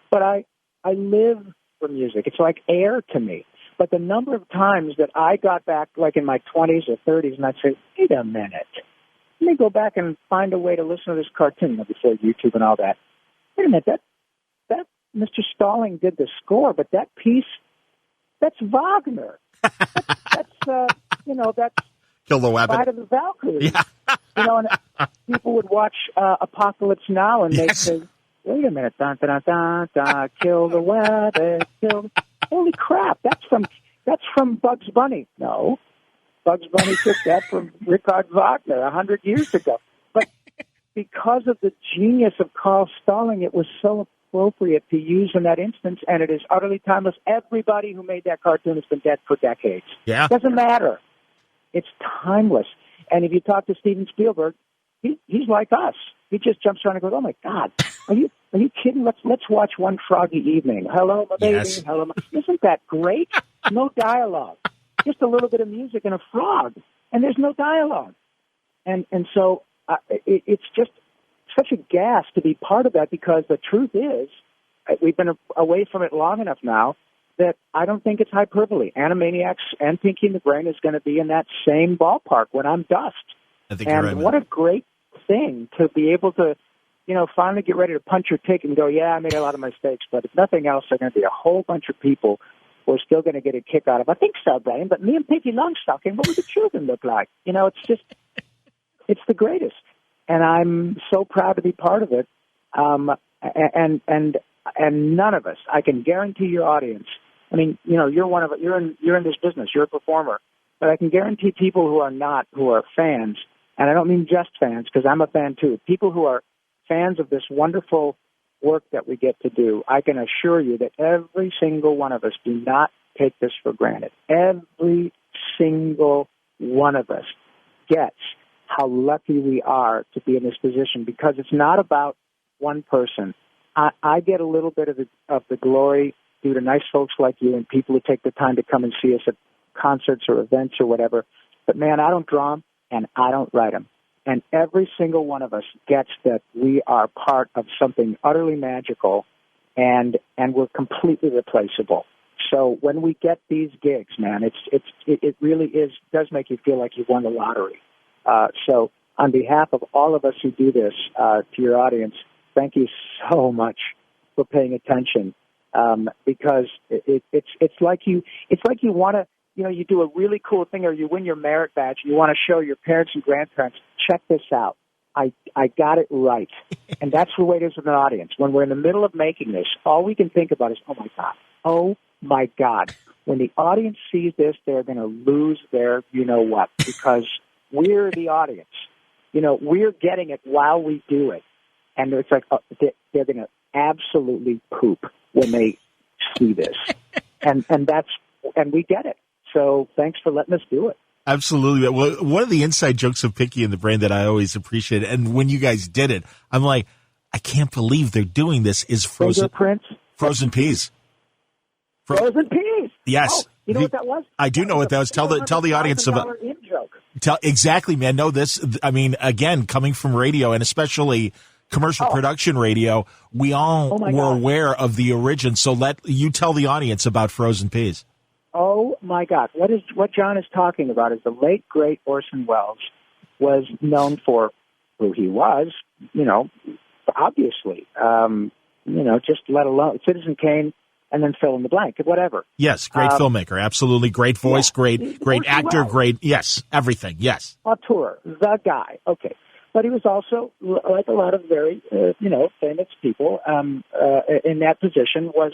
But I live for music. It's like air to me. But the number of times that I got back, like in my 20s or 30s, and I'd say, wait a minute, let me go back and find a way to listen to this cartoon before YouTube and all that. Wait a minute, that Mr. Stalling did the score, but that piece, that's Wagner. That's Kill the Wabbit. Fight of the Valkyries. Yeah. And people would watch Apocalypse Now, and they'd say, wait a minute, dun, dun, dun, dun, kill the Wabbit, kill the... Holy crap, that's from Bugs Bunny. No, Bugs Bunny took that from Richard Wagner 100 years ago. But because of the genius of Carl Stalling, it was so appropriate to use in that instance, and it is utterly timeless. Everybody who made that cartoon has been dead for decades. Yeah. Doesn't matter. It's timeless. And if you talk to Steven Spielberg, he's like us. He just jumps around and goes, oh, my God, are you kidding? Let's watch One Froggy Evening. Hello, my baby. Yes. Hello, Isn't that great? No dialogue. Just a little bit of music and a frog. And there's no dialogue. And so it's just such a gas to be part of that because the truth is, we've been away from it long enough now that I don't think it's hyperbole. Animaniacs and Pinky and the Brain is going to be in that same ballpark when I'm dust. I think you're right, man. What a great thing to be able to, finally get ready to punch your ticket and go, yeah, I made a lot of mistakes, but if nothing else, there are going to be a whole bunch of people who are still going to get a kick out of, I think so, Brian, but me and Pinky Longstocking, what would the children look like? It's the greatest. And I'm so proud to be part of it. And none of us, I can guarantee your audience, I mean, you're one of it, you're in this business, you're a performer, but I can guarantee people who are fans, and I don't mean just fans, because I'm a fan too. People who are fans of this wonderful work that we get to do, I can assure you that every single one of us do not take this for granted. Every single one of us gets how lucky we are to be in this position because it's not about one person. I get a little bit of the glory due to nice folks like you and people who take the time to come and see us at concerts or events or whatever. But, man, I don't draw them. And I don't write them. And every single one of us gets that we are part of something utterly magical, and we're completely replaceable. So when we get these gigs, man, it really does make you feel like you've won the lottery. So on behalf of all of us who do this, to your audience, thank you so much for paying attention, because it's like you want to. You do a really cool thing or you win your merit badge and you want to show your parents and grandparents, check this out. I got it right. And that's the way it is with an audience. When we're in the middle of making this, all we can think about is, oh, my God. Oh, my God. When the audience sees this, they're going to lose their you-know-what, because we're the audience. We're getting it while we do it. And it's like, they're going to absolutely poop when they see this. And we get it. So thanks for letting us do it. Absolutely. Well, one of the inside jokes of Pinky and the Brain that I always appreciate, and when you guys did it, I'm like, I can't believe they're doing this, is frozen peas. Frozen peas. Yes. Oh, you know what that was? I do know what that was. Tell the audience about. Exactly, man. No, this. I mean, again, coming from radio and especially commercial production radio, we all were aware of the origin. So let you tell the audience about frozen peas. Oh my God! What John is talking about is the late great Orson Welles was known for who he was. Obviously, just let alone Citizen Kane. And then fill in the blank, whatever. Yes, great filmmaker, absolutely. Great voice, great actor, great, yes, everything, yes. Auteur, the guy, okay. But he was also, like a lot of very, famous people in that position, was,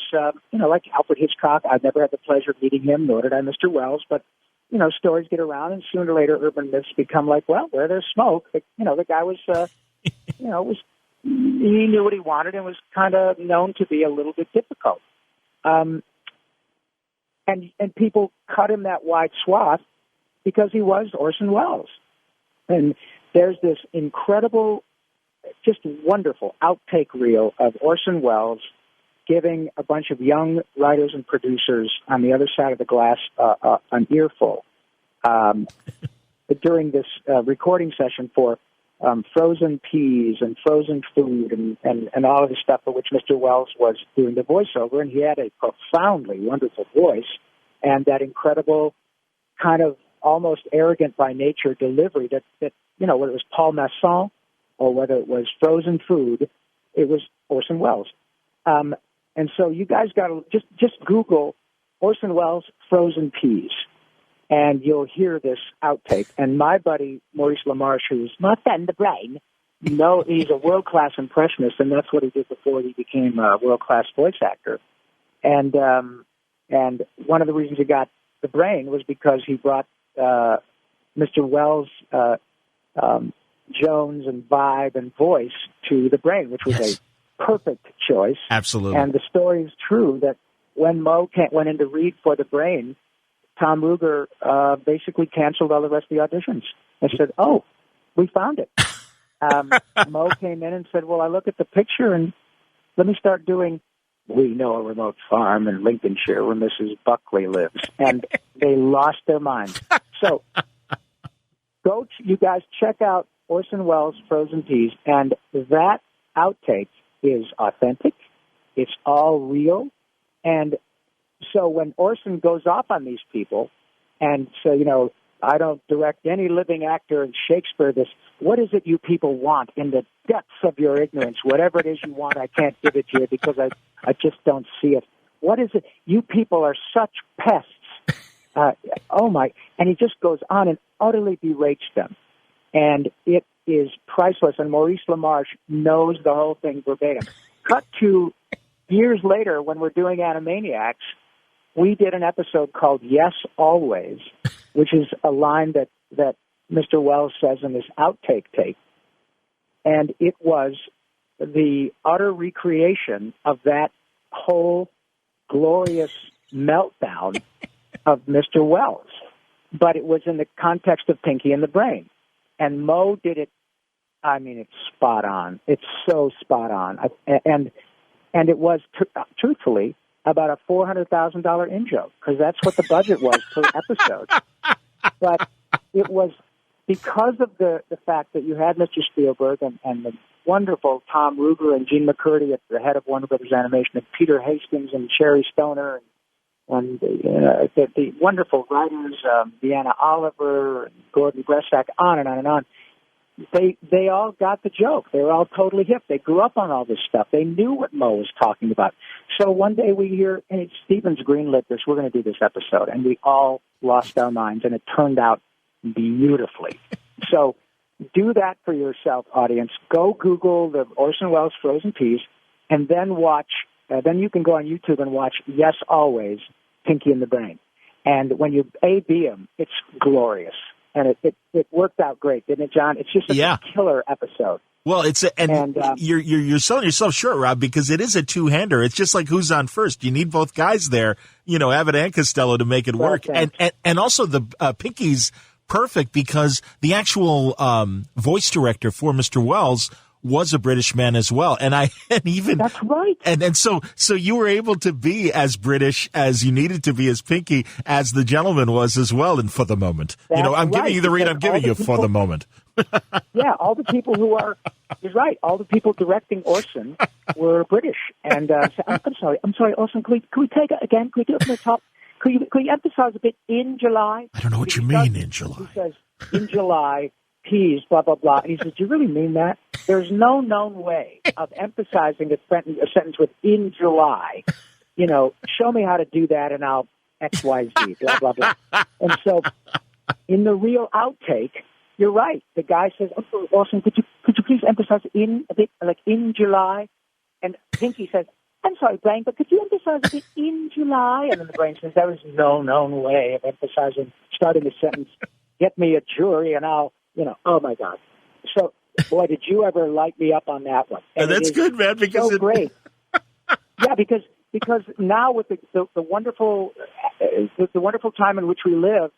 like Alfred Hitchcock. I've never had the pleasure of meeting him, nor did I Mr. Wells, but, stories get around, and sooner or later urban myths become like, well, where there's smoke, the guy was, he knew what he wanted and was kind of known to be a little bit difficult. And people cut him that wide swath because he was Orson Welles. And there's this incredible, just wonderful outtake reel of Orson Welles giving a bunch of young writers and producers on the other side of the glass an earful during this recording session for frozen peas and frozen food and all of the stuff for which Mr. Wells was doing the voiceover. And he had a profoundly wonderful voice and that incredible kind of almost arrogant by nature delivery that whether it was Paul Masson or whether it was frozen food, it was Orson Welles. And so you guys got to just Google Orson Welles frozen peas. And you'll hear this outtake. And my buddy, Maurice LaMarche, who's my friend, the Brain, he's a world-class impressionist, and that's what he did before he became a world-class voice actor. And one of the reasons he got the Brain was because he brought Mr. Wells' Jones and vibe and voice to the Brain, which was a perfect choice. Absolutely. And the story is true that when Mo went in to read for the Brain, Tom Ruger basically canceled all the rest of the auditions and said, "Oh, we found it." Mo came in and said, "Well, I look at the picture and let me start doing We Know a Remote Farm in Lincolnshire where Mrs. Buckley lives." And they lost their minds. So you guys check out Orson Welles' Frozen Peas, and that outtake is authentic. It's all real. And so when Orson goes off on these people and so, I don't direct any living actor in Shakespeare this, what is it you people want in the depths of your ignorance? Whatever it is you want, I can't give it to you because I just don't see it. What is it? You people are such pests. And he just goes on and utterly berates them. And it is priceless. And Maurice LaMarche knows the whole thing verbatim. Cut to years later when we're doing Animaniacs, we did an episode called Yes, Always, which is a line that Mr. Wells says in this outtake tape. And it was the utter recreation of that whole glorious meltdown of Mr. Wells. But it was in the context of Pinky and the Brain. And Mo did it, I mean, it's spot on. It's so spot on. And it was, truthfully, about a $400,000 in-joke, because that's what the budget was per episode. But it was because of the fact that you had Mr. Spielberg and the wonderful Tom Ruger and Gene McCurdy at the head of Warner Brothers Animation, and Peter Hastings and Sherry Stoner, and the wonderful writers, Deanna Oliver, and Gordon Gressack, on and on and on. They all got the joke. They were all totally hip. They grew up on all this stuff. They knew what Mo was talking about. So one day we hear, hey, Stevens greenlit this. We're going to do this episode. And we all lost our minds, and it turned out beautifully. So do that for yourself, audience. Go Google the Orson Welles Frozen Peas, and then watch. Then you can go on YouTube and watch Yes Always, Pinky and the Brain. And when you A/B them, it's glorious, and it worked out great, didn't it, John? It's just a killer episode. Well, you're selling yourself short, Rob, because it is a two-hander. It's just like Who's on First. You need both guys there, Abbott and Costello, to make it work. And also the Pinky's perfect because the actual voice director for Mr. Wells was a British man as well. That's right. And so you were able to be as British as you needed to be as Pinky as the gentleman was as well. And for the moment, I'm giving you the read I'm giving you for the moment. Yeah, all the people you're right. All the people directing Orson were British. And I'm sorry, Orson, can we take it again? Can we do it from the top? Can you emphasize a bit in July? I don't know what you mean in July. He says, in July, peas, blah, blah, blah. And he says, do you really mean that? There's no known way of emphasizing a sentence with in July. Show me how to do that and I'll X, Y, Z, blah, blah, blah. And so in the real outtake, you're right. The guy says, "Oh, Orson, could you please emphasize in a bit, like in July?" And Pinky says, "I'm sorry, Brain, but could you emphasize a bit in July?" And then the Brain says, "There is no known way of emphasizing, starting a sentence. Get me a jury, and I'll, oh my God." So, boy, did you ever light me up on that one? And that's good, man, because so great. Yeah, because now with the wonderful time in which we live,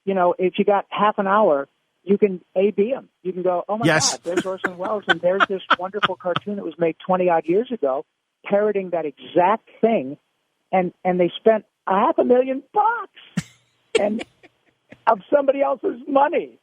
if you got half an hour, you can A/B them. You can go, oh, my God, there's Orson Welles, and there's this wonderful cartoon that was made 20-odd years ago parroting that exact thing, and they spent $500,000 and of somebody else's money.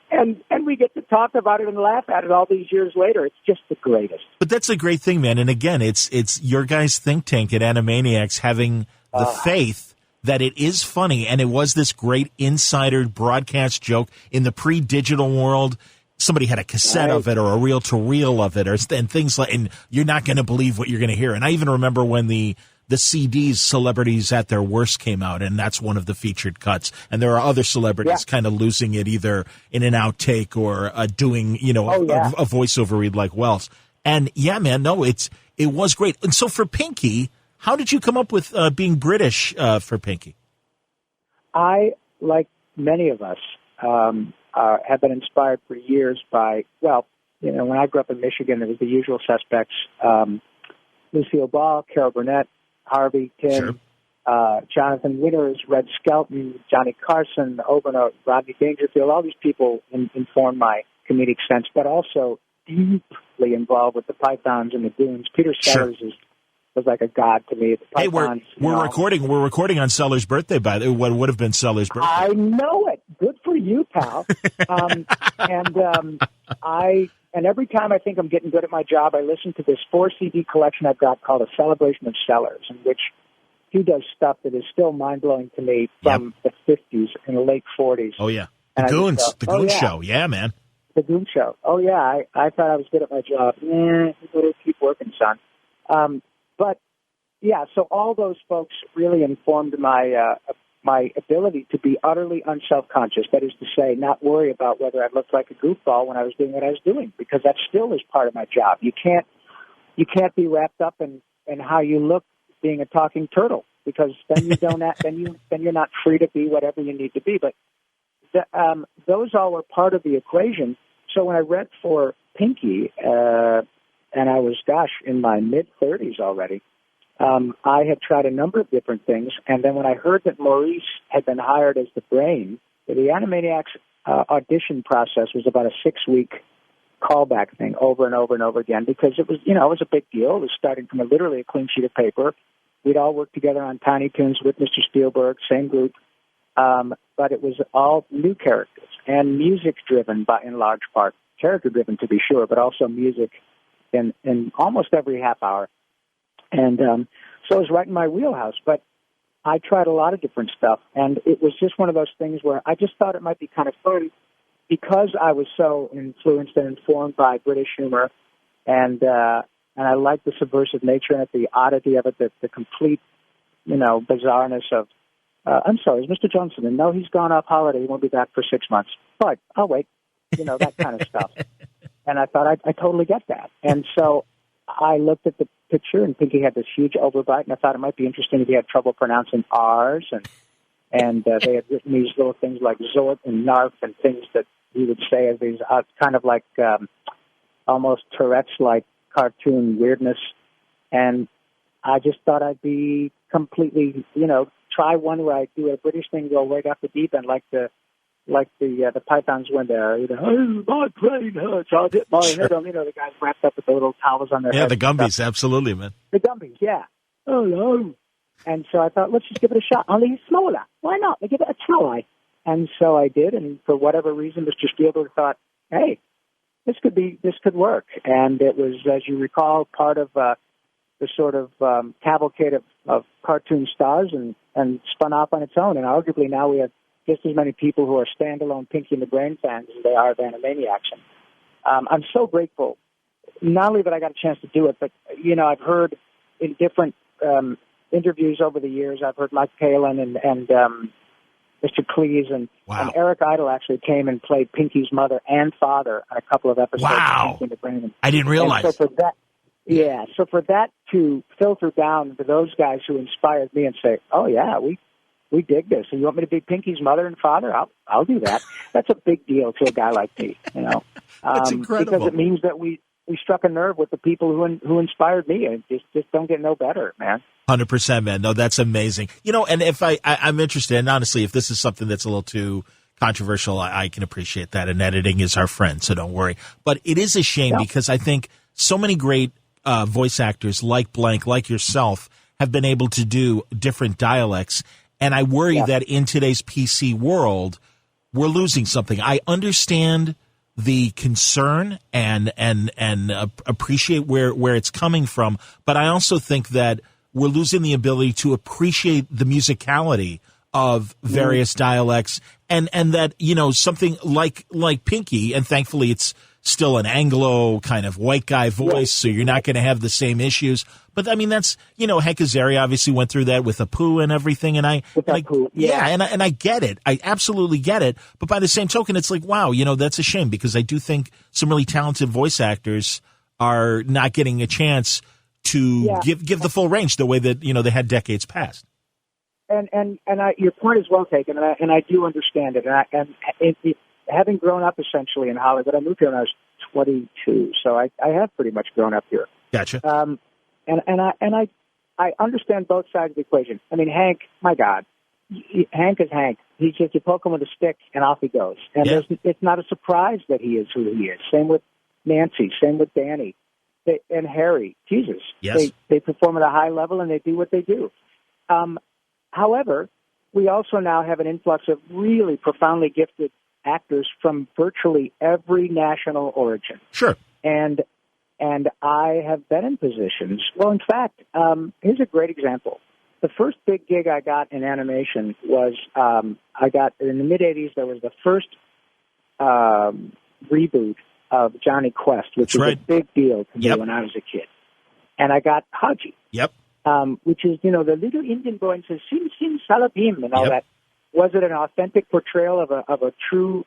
and we get to talk about it and laugh at it all these years later. It's just the greatest. But that's a great thing, man. And again, it's your guys' think tank at Animaniacs having the faith that it is funny, and it was this great insider broadcast joke in the pre-digital world. Somebody had a cassette of it or a reel-to-reel of it, and things like, and you're not going to believe what you're going to hear. And I even remember when the CDs, Celebrities at Their Worst, came out, and that's one of the featured cuts. And there are other celebrities kind of losing it either in an outtake or doing, a voiceover read like Wells. And yeah, man, no, it was great. And so for Pinky, how did you come up with being British for Pinky? I, like many of us, have been inspired for years by, when I grew up in Michigan, there was the usual suspects, Lucille Ball, Carol Burnett, Harvey, Tim, Jonathan Winters, Red Skelton, Johnny Carson, Rodney Dangerfield. All these people informed my comedic sense, but also deeply involved with the Pythons and the Goons. Peter Sellers was like a god to me. Hey, we're recording on Sellers' birthday, by the way. What would have been Sellers' birthday? I know it. Good for you, pal. And every time I think I'm getting good at my job, I listen to this 4-CD collection I've got called A Celebration of Sellers, in which he does stuff that is still mind-blowing to me from the 50s and the late 40s. Oh, yeah. The Goons Show. Yeah, man. The Goons Show. Oh, yeah. I thought I was good at my job. You better keep working, son. But, yeah, so all those folks really informed my ability to be utterly unself-conscious. That is to say, not worry about whether I looked like a goofball when I was doing what I was doing, because that still is part of my job. You can't be wrapped up in how you look being a talking turtle, because then you don't then you're not free to be whatever you need to be. But those all were part of the equation. So when I read for Pinky, and I was, in my mid-30s already, I had tried a number of different things, and then when I heard that Maurice had been hired as the Brain, the Animaniacs audition process was about a 6-week callback thing over and over and over again, because it was, it was a big deal. It was starting from literally a clean sheet of paper. We'd all worked together on Tiny Toons with Mr. Spielberg, same group, but it was all new characters and music-driven in large part, character-driven to be sure, but also music in almost every half hour. And so it was right in my wheelhouse. But I tried a lot of different stuff, and it was just one of those things where I just thought it might be kind of fun because I was so influenced and informed by British humor, and I liked the subversive nature and the oddity of it, the complete, bizarreness of, I'm sorry, is Mr. Johnson? And no, he's gone off holiday. He won't be back for 6 months. But I'll wait. that kind of stuff. And I thought I totally get that. And so I looked at the picture, and Pinky had this huge overbite, and I thought it might be interesting if he had trouble pronouncing R's, and they had written these little things like Zort and Narf and things that he would say as these kind of like almost Tourette's-like cartoon weirdness. And I just thought I'd be completely, try one where I do a British thing, go right off the deep end, like the pythons when they're, oh, my brain hurts, I'll hit my head on, the guys wrapped up with the little towels on their head. Yeah, the Gumbies, absolutely, man. The Gumbies, yeah. Oh, no. And so I thought, let's just give it a shot. Only smaller. Why not? Let's give it a try. And so I did, and for whatever reason, Mr. Spielberg thought, hey, this could work. And it was, as you recall, part of the sort of cavalcade of cartoon stars and spun off on its own. And arguably now we have just as many people who are standalone Pinky and the Brain fans as they are of Animaniacs. I'm so grateful, not only that I got a chance to do it, but, I've heard in different interviews over the years, I've heard Mike Palin and Mr. Cleese and Eric Idle actually came and played Pinky's mother and father on a couple of episodes of Pinky and the Brain. I didn't realize. So for that to filter down to those guys who inspired me and say, oh, yeah, we dig this. And you want me to be Pinky's mother and father? I'll do that. That's a big deal to a guy like me, That's incredible. Because it means that we struck a nerve with the people who inspired me. And just don't get no better, man. 100%, man. No, that's amazing. And if I'm interested, and honestly, if this is something that's a little too controversial, I can appreciate that. And editing is our friend, so don't worry. But it is a shame because I think so many great voice actors like Blank, like yourself, have been able to do different dialects. And I worry that in today's PC world, we're losing something. I understand the concern and appreciate where it's coming from, but I also think that we're losing the ability to appreciate the musicality of various dialects and that, something like Pinky, and thankfully it's still an Anglo kind of white guy voice, so you're not going to have the same issues. But I mean, that's, Hank Azaria obviously went through that with Apu and everything. And I get it. I absolutely get it. But by the same token, it's like, wow, that's a shame because I do think some really talented voice actors are not getting a chance to give the full range the way that, they had decades past. And your point is well taken, and I do understand it. Having grown up essentially in Hollywood, I moved here when I was 22, so I have pretty much grown up here. Gotcha. And I understand both sides of the equation. I mean, Hank, my God, Hank is Hank. He's just, you poke him with a stick and off he goes. And it's not a surprise that he is who he is. Same with Nancy. Same with Danny. And Harry. Jesus. Yes. They perform at a high level and they do what they do. However, we also now have an influx of really profoundly gifted actors from virtually every national origin. Sure. And I have been in positions. Well, in fact, here's a great example. The first big gig I got in animation was I got in the mid-'80s. There was the first reboot of Johnny Quest, which was a big deal to me when I was a kid. And I got Haji. Yep. Which is, the little Indian boy and says, Sim Sim Salabim and all that. Was it an authentic portrayal of a true?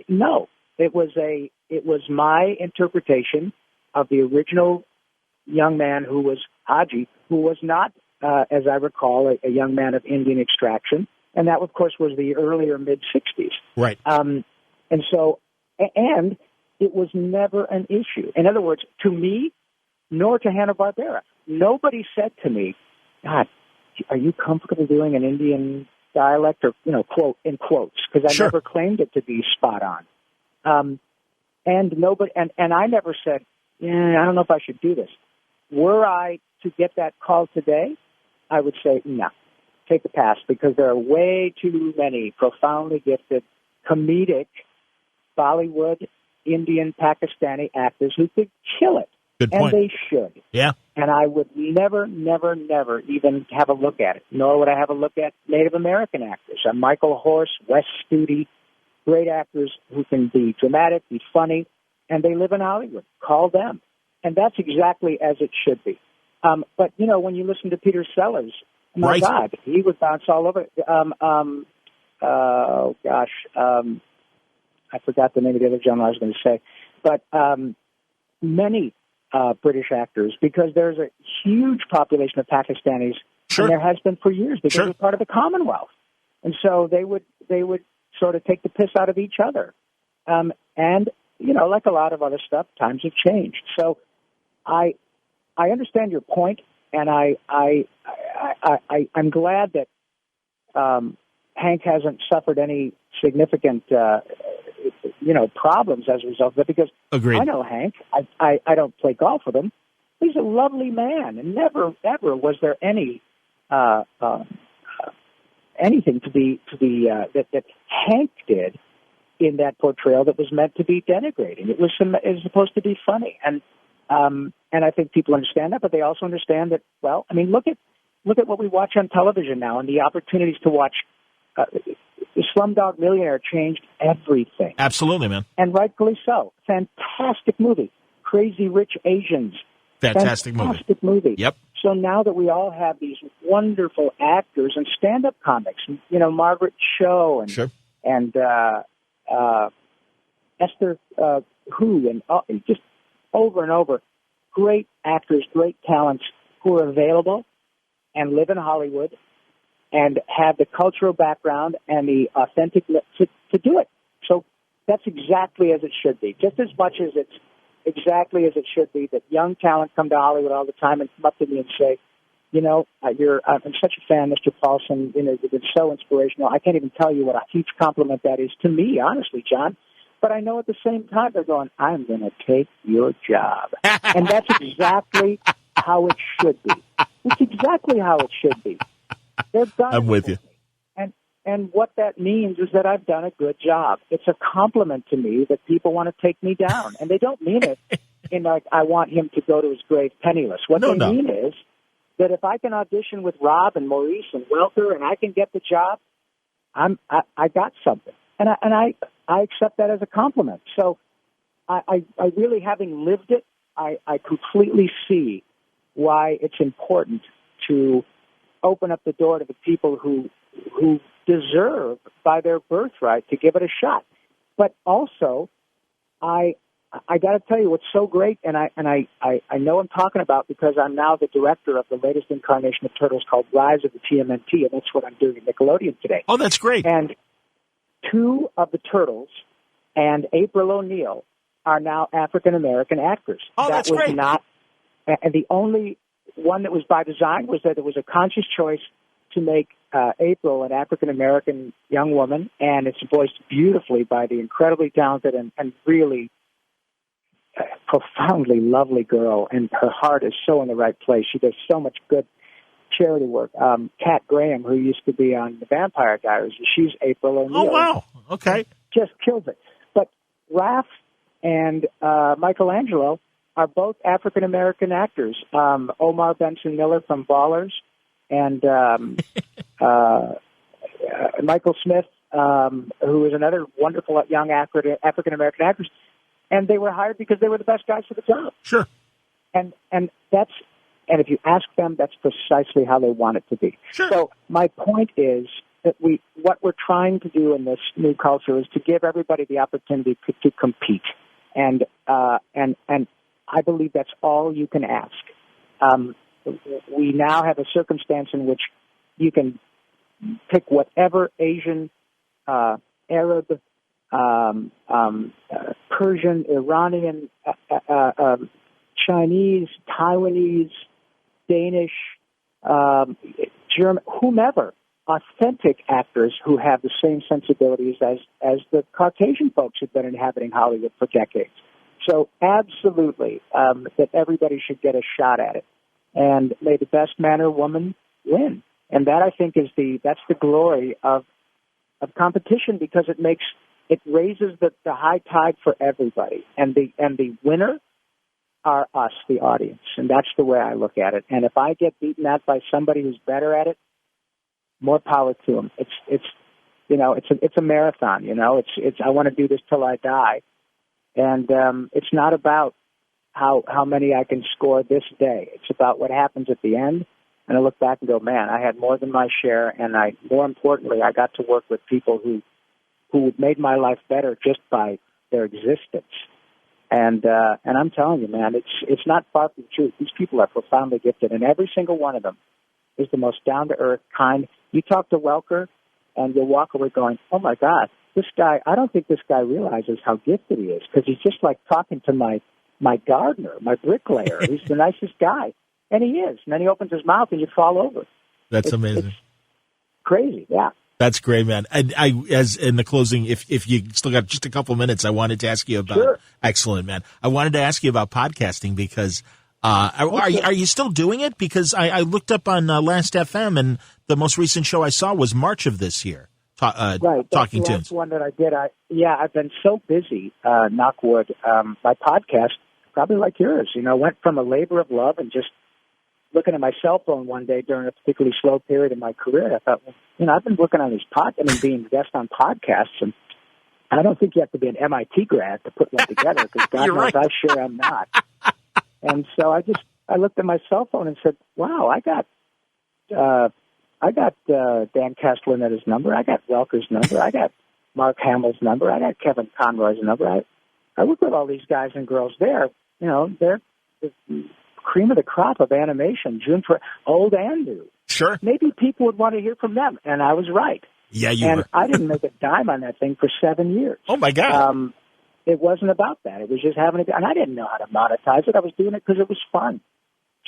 No, it was my interpretation of the original young man who was Haji, who was not, as I recall, a young man of Indian extraction, and that, of course, was the earlier mid '60s. Right. And it was never an issue. In other words, to me, nor to Hanna-Barbera, nobody said to me, "God, are you comfortable doing an Indian dialect?" or quote in quotes, because I never claimed it to be spot on. And nobody, and I never said, "Yeah, I don't know if I should do this." Were I to get that call today, I would say, no, take a pass, because there are way too many profoundly gifted, comedic, Bollywood, Indian, Pakistani actors who could kill it. Good point. And they should. Yeah. And I would never even have a look at it, nor would I have a look at Native American actors. Michael Horse, Wes Studi, great actors who can be dramatic, be funny, and they live in Hollywood. Call them. And that's exactly as it should be. But, when you listen to Peter Sellers, my God, he would bounce all over. I forgot the name of the other gentleman I was going to say. But many British actors, because there's a huge population of Pakistanis, Sure. and there has been for years, because Sure. they're part of the Commonwealth. And so they would sort of take the piss out of each other. And, like a lot of other stuff, times have changed. So I understand your point, and I'm glad that Hank hasn't suffered any significant, problems as a result of it, because Agreed. I know Hank. I don't play golf with him. He's a lovely man, and never, ever was there any anything that Hank did in that portrayal that was meant to be denigrating. It was supposed to be funny, and I think people understand that, but they also understand that. Well, I mean, look at what we watch on television now, and the opportunities to watch. The Slumdog Millionaire changed everything. Absolutely, man. And rightfully so. Fantastic movie. Crazy Rich Asians. Fantastic movie. Yep. So now that we all have these wonderful actors and stand-up comics, Margaret Cho and Sure. and Esther Hu, and just over and over, great actors, great talents who are available and live in Hollywood and have the cultural background and the authentic to do it. So that's exactly as it should be. Just as much as it's exactly as it should be that young talent come to Hollywood all the time and come up to me and say, I'm such a fan, Mr. Paulsen. You've been so inspirational. I can't even tell you what a huge compliment that is to me, honestly, John. But I know at the same time they're going, I'm going to take your job. And that's exactly how it should be. It's exactly how it should be. I'm with you. And what that means is that I've done a good job. It's a compliment to me that people want to take me down. And they don't mean it in like, I want him to go to his grave penniless. What they mean is that if I can audition with Rob and Maurice and Welker and I can get the job, I got something. And I accept that as a compliment. So I really, having lived it, I completely see why it's important to open up the door to the people who deserve by their birthright to give it a shot. But also, I got to tell you what's so great, and I know I'm talking about because I'm now the director of the latest incarnation of Turtles called Rise of the TMNT, and that's what I'm doing at Nickelodeon today. Oh, that's great. And two of the Turtles and April O'Neil are now African-American actors. Oh, that's great. And the only one that was by design was that it was a conscious choice to make April an African-American young woman, and it's voiced beautifully by the incredibly talented and really profoundly lovely girl, and her heart is so in the right place. She does so much good charity work. Kat Graham, who used to be on The Vampire Diaries, she's April O'Neil. Oh, wow. Okay. Just kills it. But Raph and Michelangelo are both African-American actors. Omar Benson Miller from Ballers and Michael Smith, who is another wonderful young African-American actress. And they were hired because they were the best guys for the job. Sure. And if you ask them, that's precisely how they want it to be. Sure. So my point is that what we're trying to do in this new culture is to give everybody the opportunity to compete. And I believe that's all you can ask. We now have a circumstance in which you can pick whatever Asian, Arab, Persian, Iranian, Chinese, Taiwanese, Danish, German, whomever, authentic actors who have the same sensibilities as the Caucasian folks who've been inhabiting Hollywood for decades. So absolutely, that everybody should get a shot at it. And may the best man or woman win. And that, I think, that's the glory of competition, because it raises the high tide for everybody. And the winner are us, the audience. And that's the way I look at it. And if I get beaten out by somebody who's better at it, more power to them. It's a marathon, it's I want to do this till I die. And it's not about how many I can score this day. It's about what happens at the end. And I look back and go, man, I had more than my share. And more importantly, I got to work with people who who made my life better just by their existence. And I'm telling you, man, it's not far from the truth. These people are profoundly gifted, and every single one of them is the most down-to-earth, kind. You talk to Welker, and you'll walk away going, oh, my God, this guy, I don't think this guy realizes how gifted he is, because he's just like talking to my gardener, my bricklayer. He's the nicest guy. And he is. And then he opens his mouth, and you fall over. That's amazing. It's crazy, yeah. That's great, man. And as in the closing, if you still got just a couple minutes, I wanted to ask you about. Sure. Excellent, man. I wanted to ask you about podcasting because are you still doing it? Because I looked up on Last FM, and the most recent show I saw was March of this year. Right, Talking that's the Toons. last one that I did. I've been so busy. Knock wood. My podcast, probably like yours, went from a labor of love and just looking at my cell phone one day during a particularly slow period in my career. I thought, I've been working on these being a guest on podcasts, and I don't think you have to be an MIT grad to put one together, because God knows right. I sure am not. And so I looked at my cell phone and said, wow, I got Dan Castellaneta's number, I got Welker's number, I got Mark Hamill's number, I got Kevin Conroy's number. I work with all these guys and girls there. They're the cream of the crop of animation, June for old and new. Sure. Maybe people would want to hear from them, and I was right. Yeah, you and were. I didn't make a dime on that thing for 7 years. Oh, my God. It wasn't about that. It was just having a, and I didn't know how to monetize it. I was doing it because it was fun.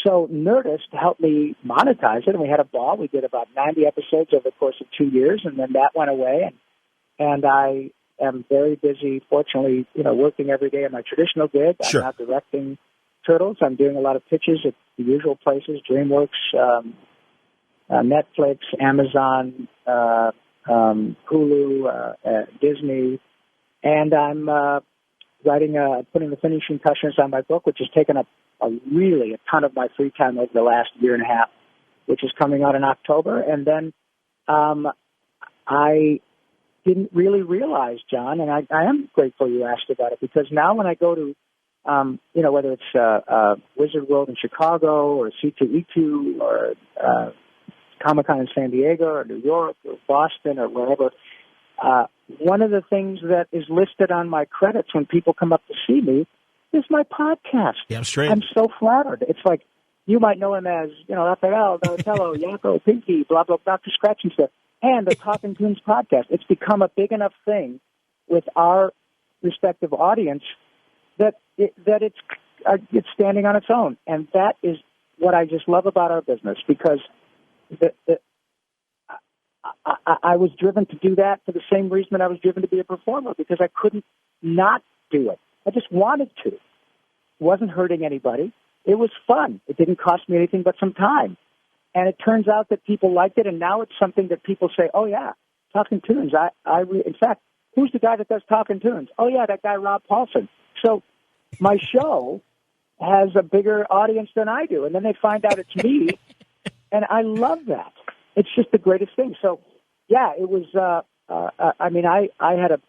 So Nerdist helped me monetize it, and we had a ball. We did about 90 episodes over the course of 2 years, and then that went away. And I am very busy, fortunately, working every day in my traditional gig. Sure. I'm now directing Turtles. I'm doing a lot of pitches at the usual places, DreamWorks, Netflix, Amazon, Hulu, Disney. And I'm putting the finishing touches on my book, which has taken up a ton of my free time over the last year and a half, which is coming out in October. And then I didn't really realize, John, and I am grateful you asked about it, because now when I go to, whether it's Wizard World in Chicago or C2E2 or Comic-Con in San Diego or New York or Boston or wherever, one of the things that is listed on my credits when people come up to see me is my podcast. Yeah, straight. I'm so flattered. It's like, you might know him as, Raphael, Donatello, Yakko, Pinky, blah, blah, Dr. Scratch and stuff, and the Talkin Toons podcast. It's become a big enough thing with our respective audience that it's standing on its own. And that is what I just love about our business, because I was driven to do that for the same reason that I was driven to be a performer, because I couldn't not do it. I just wanted to. It wasn't hurting anybody. It was fun. It didn't cost me anything but some time. And it turns out that people liked it, and now it's something that people say, oh, yeah, Talkin Toons. In fact, who's the guy that does Talkin Toons? Oh, yeah, that guy Rob Paulsen. So my show has a bigger audience than I do, and then they find out it's me, and I love that. It's just the greatest thing. So, yeah, it was, I had a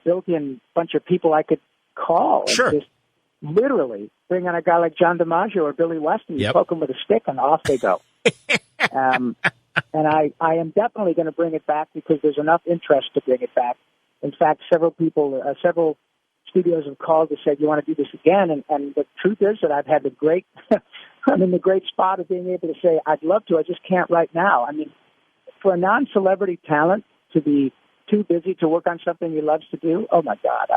built-in bunch of people I could call. Sure. And just literally bring on a guy like John DiMaggio or Billy Weston, you poke them with a stick, and off they go. And I am definitely going to bring it back, because there's enough interest to bring it back. In fact, several studios have called and said, you want to do this again? And the truth is that I've had the great, I'm in the great spot of being able to say, I'd love to, I just can't right now. I mean, for a non-celebrity talent to be too busy to work on something he loves to do, oh my God,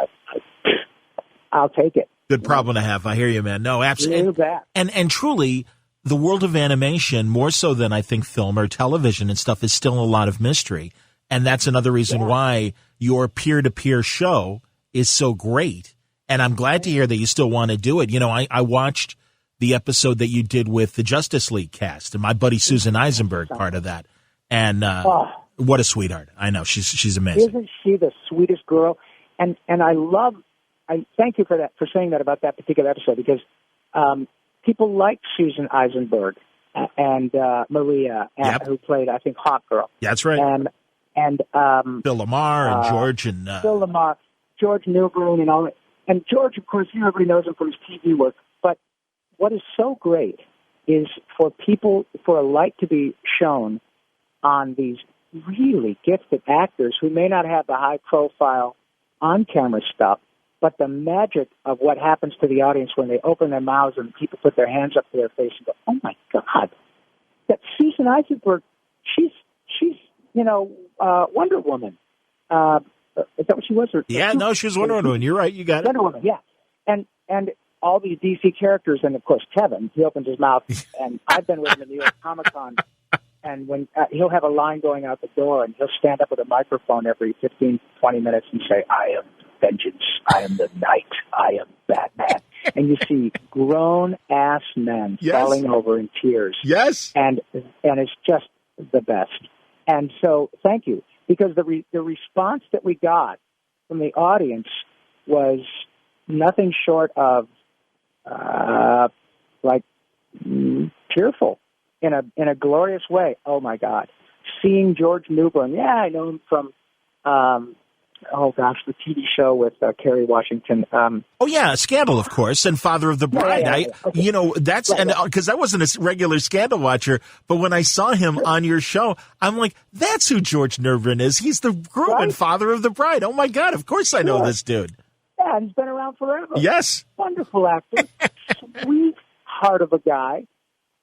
I'll take it. Good problem to have. I hear you, man. No, absolutely. And truly, the world of animation, more so than I think film or television and stuff, is still a lot of mystery. And that's another reason why your peer-to-peer show is so great. And I'm glad to hear that you still want to do it. I watched the episode that you did with the Justice League cast, and my buddy Susan Eisenberg, part of that. And what a sweetheart. I know. She's amazing. Isn't she the sweetest girl? And I thank you for saying that about that particular episode, because people like Susan Eisenberg and Maria, who played, I think, Hawk Girl. Yeah, that's right. And Bill Lamar and George and Bill Lamar, George Newbern, and all that. And George, of course, everybody knows him from his TV work. But what is so great is for a light to be shown on these really gifted actors who may not have the high-profile on-camera stuff, but the magic of what happens to the audience when they open their mouths and people put their hands up to their face and go, "Oh my God, that Susan Eisenberg, she's Wonder Woman." Is that what she was? She was Wonder Woman. You're right. You got it. Wonder Woman, yeah. And all these DC characters, and of course Kevin, he opens his mouth, and I've been with him at New York Comic Con, and when he'll have a line going out the door, and he'll stand up with a microphone every 15, 20 minutes and say, "I am vengeance, I am the night, I am Batman." And you see grown-ass men falling over in tears. Yes. And it's just the best. And so, thank you. Because the response that we got from the audience was nothing short of tearful in a glorious way. Oh my God! Seeing George Newbern, I know him from the TV show with Kerry Washington. Scandal, of course, and Father of the Bride. Because I wasn't a regular Scandal watcher, but when I saw him on your show, I'm like, that's who George Newbern is. He's the groom and Father of the Bride. Oh my God! Of course I know this dude. Yeah, he's been around forever. Yes, wonderful actor, sweet heart of a guy.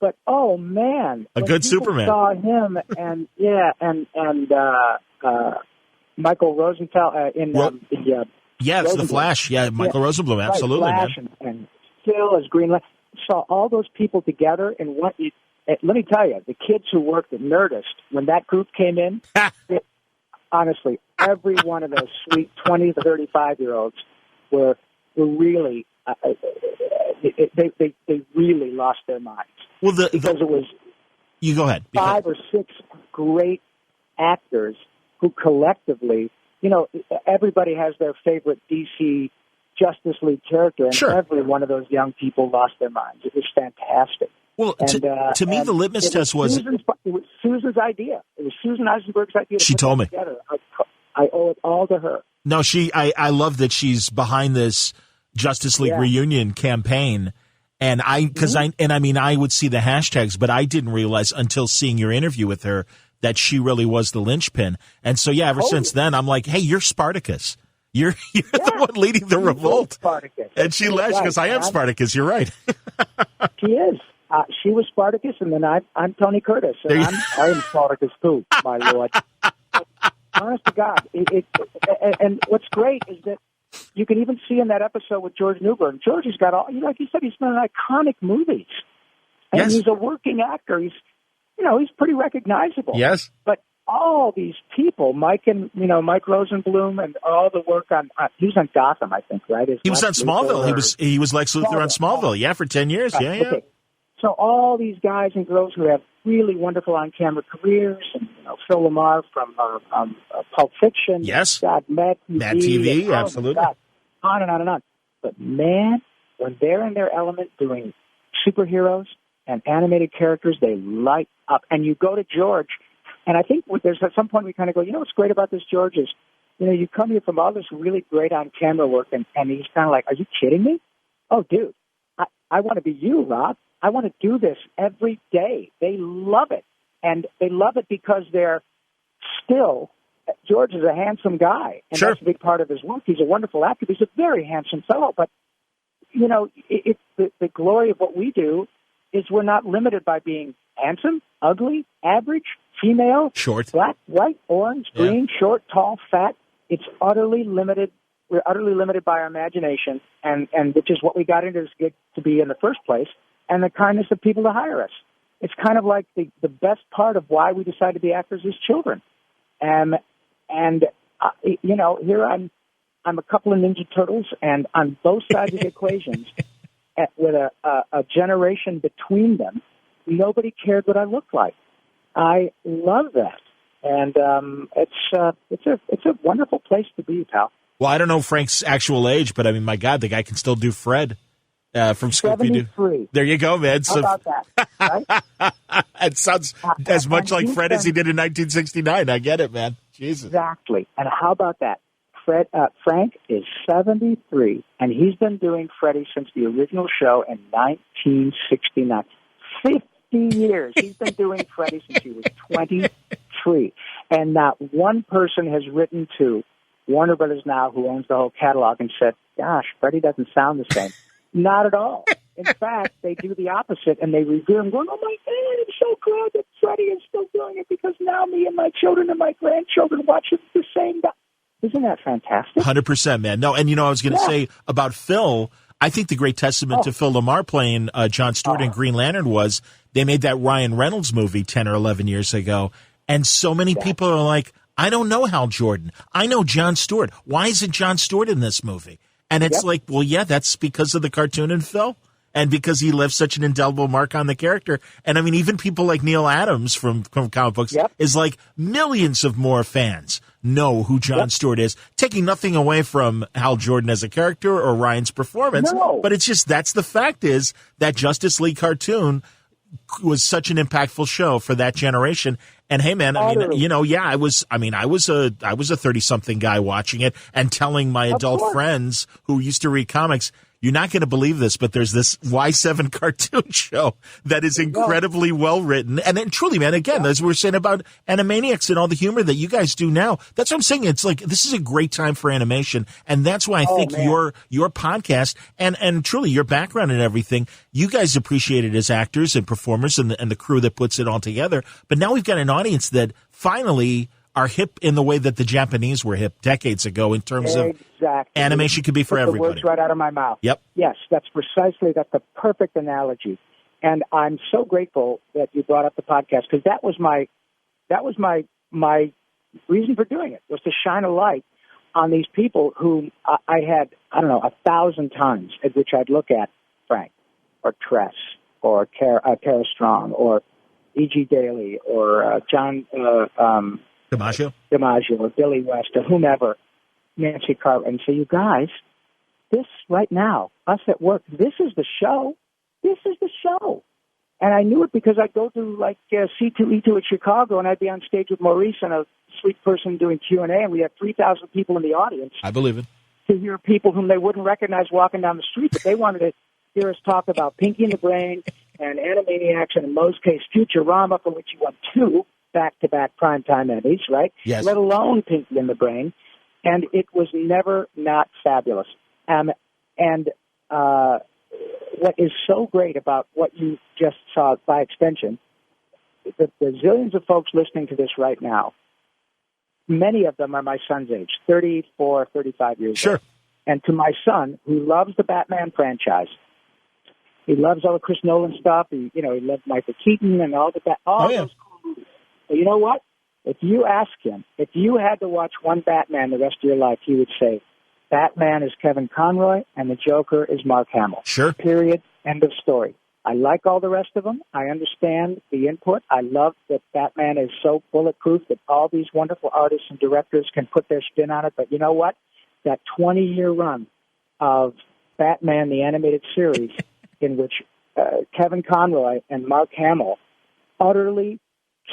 But oh man, a good Superman. Saw him and Michael Rosenthal in the it's the Flash. Yeah, Michael Rosenblum, absolutely, Flash man. And Phil as Green Lantern. Saw all those people together, and let me tell you, the kids who worked at Nerdist when that group came in, honestly, every one of those sweet 20 to 35-year-olds were really they really lost their minds. Well, because it was you go ahead. 5 or 6 great actors who collectively, everybody has their favorite DC Justice League character, and every one of those young people lost their minds. It was fantastic. Well, to me, the litmus test was... It was Susan's idea. It was Susan Eisenberg's idea. She told me. Together. I owe it all to her. No, I love that she's behind this Justice League reunion campaign. And I would see the hashtags, but I didn't realize until seeing your interview with her that she really was the linchpin. And so, ever since then, I'm like, hey, you're Spartacus. You're the one leading the revolt. Spartacus. And she laughed because I am Spartacus. You're right. She is. She was Spartacus, and then I'm Tony Curtis, and I am Spartacus too, my lord. Honest to God. And what's great is that you can even see in that episode with George Newbern. George has got all, like you said, he's been in iconic movies. And he's a working actor. He's pretty recognizable. Yes. But all these people, Mike Rosenblum, and all the work on he was on Gotham, I think, right? He was on Smallville. He was Lex Luthor on Smallville, for 10 years. Right. Yeah. Okay. So all these guys and girls who have really wonderful on-camera careers, and Phil Lamar from Pulp Fiction. Yes. God, Mad TV. And, absolutely. God, on and on and on. But man, when they're in their element doing superheroes and animated characters, they light up. And you go to George, and I think there's at some point we kind of go, what's great about this, George, is, you come here from all this really great on-camera work, and he's kind of like, are you kidding me? Oh, dude, I want to be you, Rob. I want to do this every day. They love it. And they love it because they're still, George is a handsome guy. And that's a big part of his work. He's a wonderful actor. He's a very handsome fellow. But, the glory of what we do is we're not limited by being handsome, ugly, average, female, short, black, white, orange, green, short, tall, fat. It's utterly limited. We're utterly limited by our imagination, and which is what we got into this gig to be in the first place, and the kindness of people to hire us. It's kind of like the best part of why we decided to be actors as children. Here I'm a couple of Ninja Turtles, and on both sides of the equations, with a generation between them, nobody cared what I looked like. I love that, and it's a wonderful place to be, pal. Well, I don't know Frank's actual age, but my God, the guy can still do Fred from Scooby-Doo. 73. There you go, man. How about that? Right? It sounds as much like Fred as he did in 1969. I get it, man. Jesus. Exactly. And how about that? Frank is 73, and he's been doing Freddy since the original show in 1969. 50 years. He's been doing Freddy since he was 24. free. And not one person has written to Warner Brothers now, who owns the whole catalog, and said, gosh, Freddie doesn't sound the same. Not at all. In fact, they do the opposite, and they review him going, oh, my God, I'm so glad that Freddie is still doing it because now me and my children and my grandchildren watch it the same guy. Isn't that fantastic? 100%, man. No, and I was going to say about Phil, I think the great testament to Phil LaMarr playing John Stewart in Green Lantern was they made that Ryan Reynolds movie 10 or 11 years ago, and so many people are like, I don't know Hal Jordan. I know John Stewart. Why isn't John Stewart in this movie? And it's like, well, yeah, that's because of the cartoon and Phil. And because he left such an indelible mark on the character. And I mean, even people like Neil Adams from comic books is like millions of more fans know who John Stewart is, taking nothing away from Hal Jordan as a character or Ryan's performance. No. But it's just, that's the fact is that Justice League cartoon was such an impactful show for that generation. And hey, man, I mean, I was a 30-something guy watching it and telling my adult friends who used to read comics, you're not going to believe this, but there's this Y7 cartoon show that is incredibly well written. And then truly, man, again, as we were saying about Animaniacs and all the humor that you guys do now, that's what I'm saying. It's like, this is a great time for animation. And that's why I think your podcast and truly your background and everything, you guys appreciate it as actors and performers and the crew that puts it all together. But now we've got an audience that finally are hip in the way that the Japanese were hip decades ago in terms of animation could be for everybody. The words right out of my mouth. Yep. Yes, that's the perfect analogy. And I'm so grateful that you brought up the podcast because that was my reason for doing it, was to shine a light on these people whom I had, 1,000 times at which I'd look at Frank or Tress or Tara Strong or E.G. Daly or John DiMaggio or Billy West or whomever, Nancy Carver, and say, you guys, this right now, us at work, this is the show. This is the show. And I knew it because I'd go to like C2E2 at Chicago, and I'd be on stage with Maurice and a sweet person doing Q&A, and we had 3,000 people in the audience. I believe it. To hear people whom they wouldn't recognize walking down the street, but they wanted to hear us talk about Pinky and the Brain and Animaniacs, and in Moe's case, Futurama, for which he won 2 back-to-back primetime Emmys, right? Yes. Let alone Pinky and the Brain. And it was never not fabulous. What is so great about what you just saw by extension, the zillions of folks listening to this right now, many of them are my son's age, 34, 35 years old. And to my son, who loves the Batman franchise, he loves all the Chris Nolan stuff. He loved Michael Keaton and all those cool movies. But you know what? If you ask him, if you had to watch one Batman the rest of your life, he would say, Batman is Kevin Conroy and the Joker is Mark Hamill. Sure. Period. End of story. I like all the rest of them. I understand the input. I love that Batman is so bulletproof that all these wonderful artists and directors can put their spin on it. But you know what? That 20-year run of Batman, the animated series, in which Kevin Conroy and Mark Hamill utterly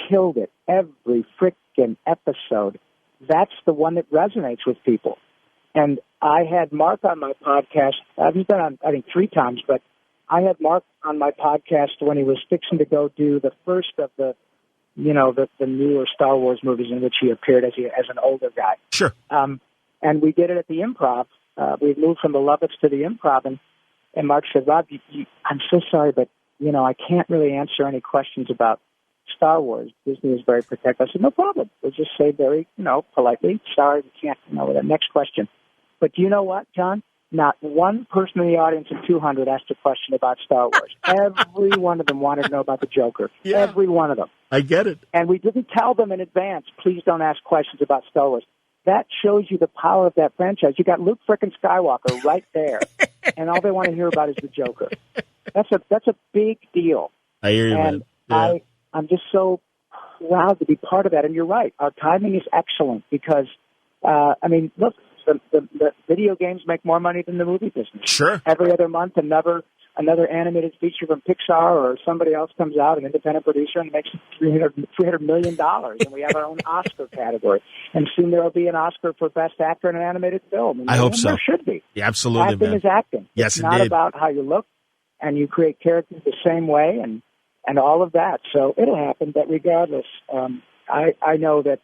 killed it every frickin' episode, that's the one that resonates with people. And I had Mark on my podcast. I've been on, I think, 3 times, but I had Mark on my podcast when he was fixing to go do the first of the newer Star Wars movies in which he appeared as an older guy. Sure. And we did it at the Improv. We moved from the Lovetts to the Improv, and Mark said, Rob, I'm so sorry, but, I can't really answer any questions about Star Wars. Disney is very protective. I said, no problem. We'll just say very, politely, sorry, we can't, the next question. But do you know what, John? Not one person in the audience of 200 asked a question about Star Wars. Every one of them wanted to know about the Joker. Yeah, every one of them. I get it. And we didn't tell them in advance, please don't ask questions about Star Wars. That shows you the power of that franchise. You got Luke frickin' Skywalker right there, and all they want to hear about is the Joker. That's a big deal. I hear you, and man. Yeah. I'm just so proud to be part of that. And you're right. Our timing is excellent because, look, the video games make more money than the movie business. Sure. Every other month, another animated feature from Pixar or somebody else comes out, an independent producer, and makes $300 million. And we have our own Oscar category. And soon there will be an Oscar for Best Actor in an Animated Film. And I hope so. There should be. Yeah, absolutely, acting man. is acting. Yes, it's indeed. not about how you look, and you create characters the same way and all of that. So it'll happen. But regardless, I know that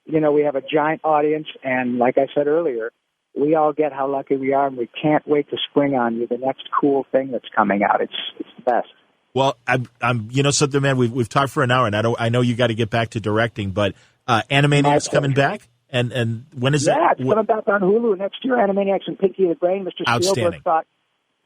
we have a giant audience, and like I said earlier, we all get how lucky we are, and we can't wait to spring on you the next cool thing that's coming out. It's the best. Well, I'm something, man. We've talked for an hour, and I know you got to get back to directing, but Animaniacs coming back, and when is that? Yeah, it's coming back on Hulu next year. Animaniacs and Pinky the Brain. Mr. Spielberg thought,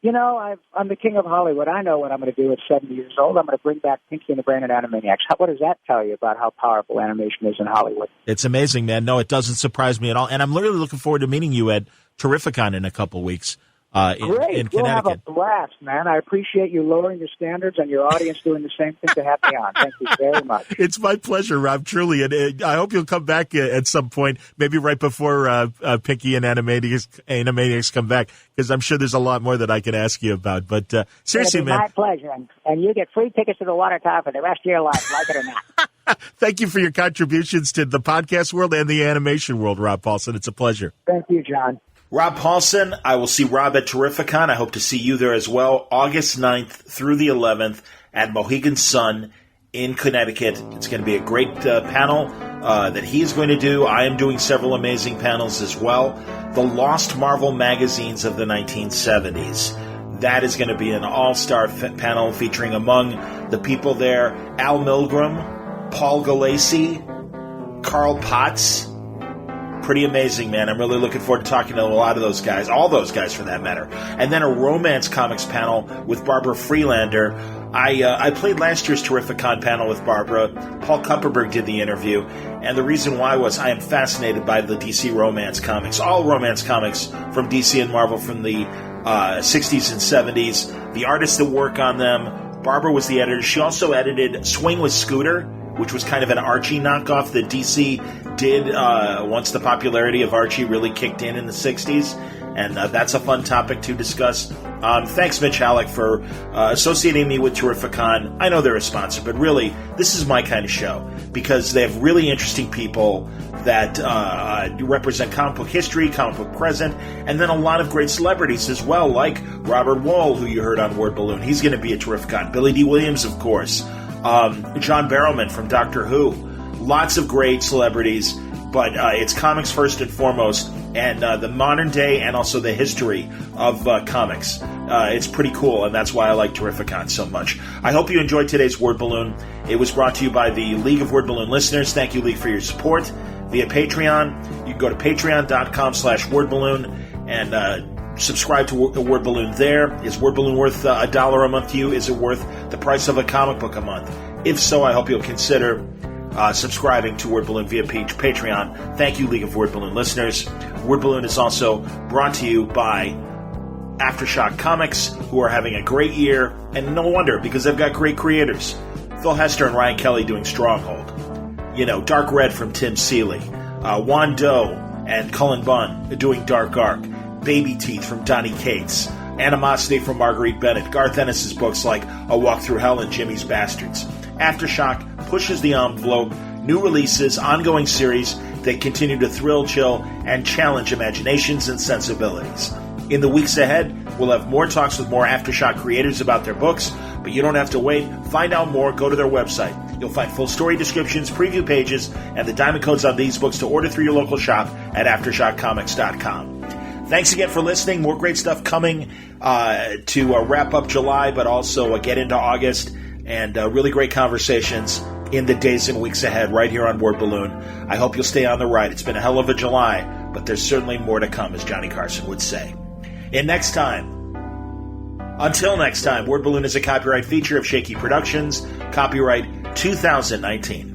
I'm the king of Hollywood. I know what I'm going to do at 70 years old. I'm going to bring back Pinky and the Brain and Animaniacs. What does that tell you about how powerful animation is in Hollywood? It's amazing, man. No, it doesn't surprise me at all. And I'm literally looking forward to meeting you at Terrificon in a couple weeks in Connecticut. We'll have a blast, man. I appreciate you lowering your standards and your audience doing the same thing to have me on. Thank you very much. It's my pleasure, Rob, truly. And I hope you'll come back at some point, maybe right before Pinky and Animaniacs come back, because I'm sure there's a lot more that I can ask you about. But seriously, man. My pleasure. And you get free tickets to the Water Tower for the rest of your life, like it or not. Thank you for your contributions to the podcast world and the animation world, Rob Paulsen. It's a pleasure. Thank you, John. Rob Paulsen, I will see Rob at Terrificon. I hope to see you there as well, August 9th through the 11th at Mohegan Sun in Connecticut. It's going to be a great panel that he is going to do. I am doing several amazing panels as well. The Lost Marvel Magazines of the 1970s. That is going to be an all-star panel featuring among the people there, Al Milgrom, Paul Gulacy, Carl Potts. Pretty amazing, man. I'm really looking forward to talking to a lot of those guys, all those guys for that matter. And then a romance comics panel with Barbara Freelander. I played last year's Terrificon panel with Barbara. Paul Kupperberg did the interview. And the reason why was I am fascinated by the DC romance comics, all romance comics from DC and Marvel from the 60s and 70s, the artists that work on them. Barbara was the editor. She also edited Swing with Scooter, which was kind of an Archie knockoff that DC did once the popularity of Archie really kicked in the 60s. And that's a fun topic to discuss. Thanks, Mitch Halleck, for associating me with Terrificon. I know they're a sponsor, but really, this is my kind of show because they have really interesting people that represent comic book history, comic book present, and then a lot of great celebrities as well, like Robert Wool, who you heard on Word Balloon. He's going to be at Terrificon. Billy D. Williams, of course. John Barrowman from Doctor Who. Lots of great celebrities, but it's comics first and foremost, and the modern day and also the history of comics. It's pretty cool, and that's why I like Terrificon so much. I hope you enjoyed today's Word Balloon. It was brought to you by the League of Word Balloon listeners. Thank you, League, for your support via Patreon. You can go to patreon.com/wordballoon and subscribe to Word Balloon there. Is Word Balloon worth $1 a month to you? Is it worth the price of a comic book a month? If so, I hope you'll consider subscribing to Word Balloon via Patreon. Thank you, League of Word Balloon listeners. Word Balloon is also brought to you by Aftershock Comics, who are having a great year, and no wonder, because they've got great creators. Phil Hester and Ryan Kelly doing Stronghold. Dark Red from Tim Seeley. Juan Doe and Cullen Bunn doing Dark Ark. Baby Teeth from Donny Cates. Animosity from Marguerite Bennett. Garth Ennis' books like A Walk Through Hell and Jimmy's Bastards. Aftershock pushes the envelope, new releases, ongoing series that continue to thrill, chill, and challenge imaginations and sensibilities. In the weeks ahead, we'll have more talks with more Aftershock creators about their books, but you don't have to wait. Find out more, go to their website. You'll find full story descriptions, preview pages, and the diamond codes on these books to order through your local shop at AftershockComics.com. Thanks again for listening. More great stuff coming to wrap up July, but also get into August, and really great conversations in the days and weeks ahead right here on Word Balloon. I hope you'll stay on the ride. It's been a hell of a July, but there's certainly more to come, as Johnny Carson would say. Until next time, Word Balloon is a copyright feature of Shaky Productions, copyright 2019.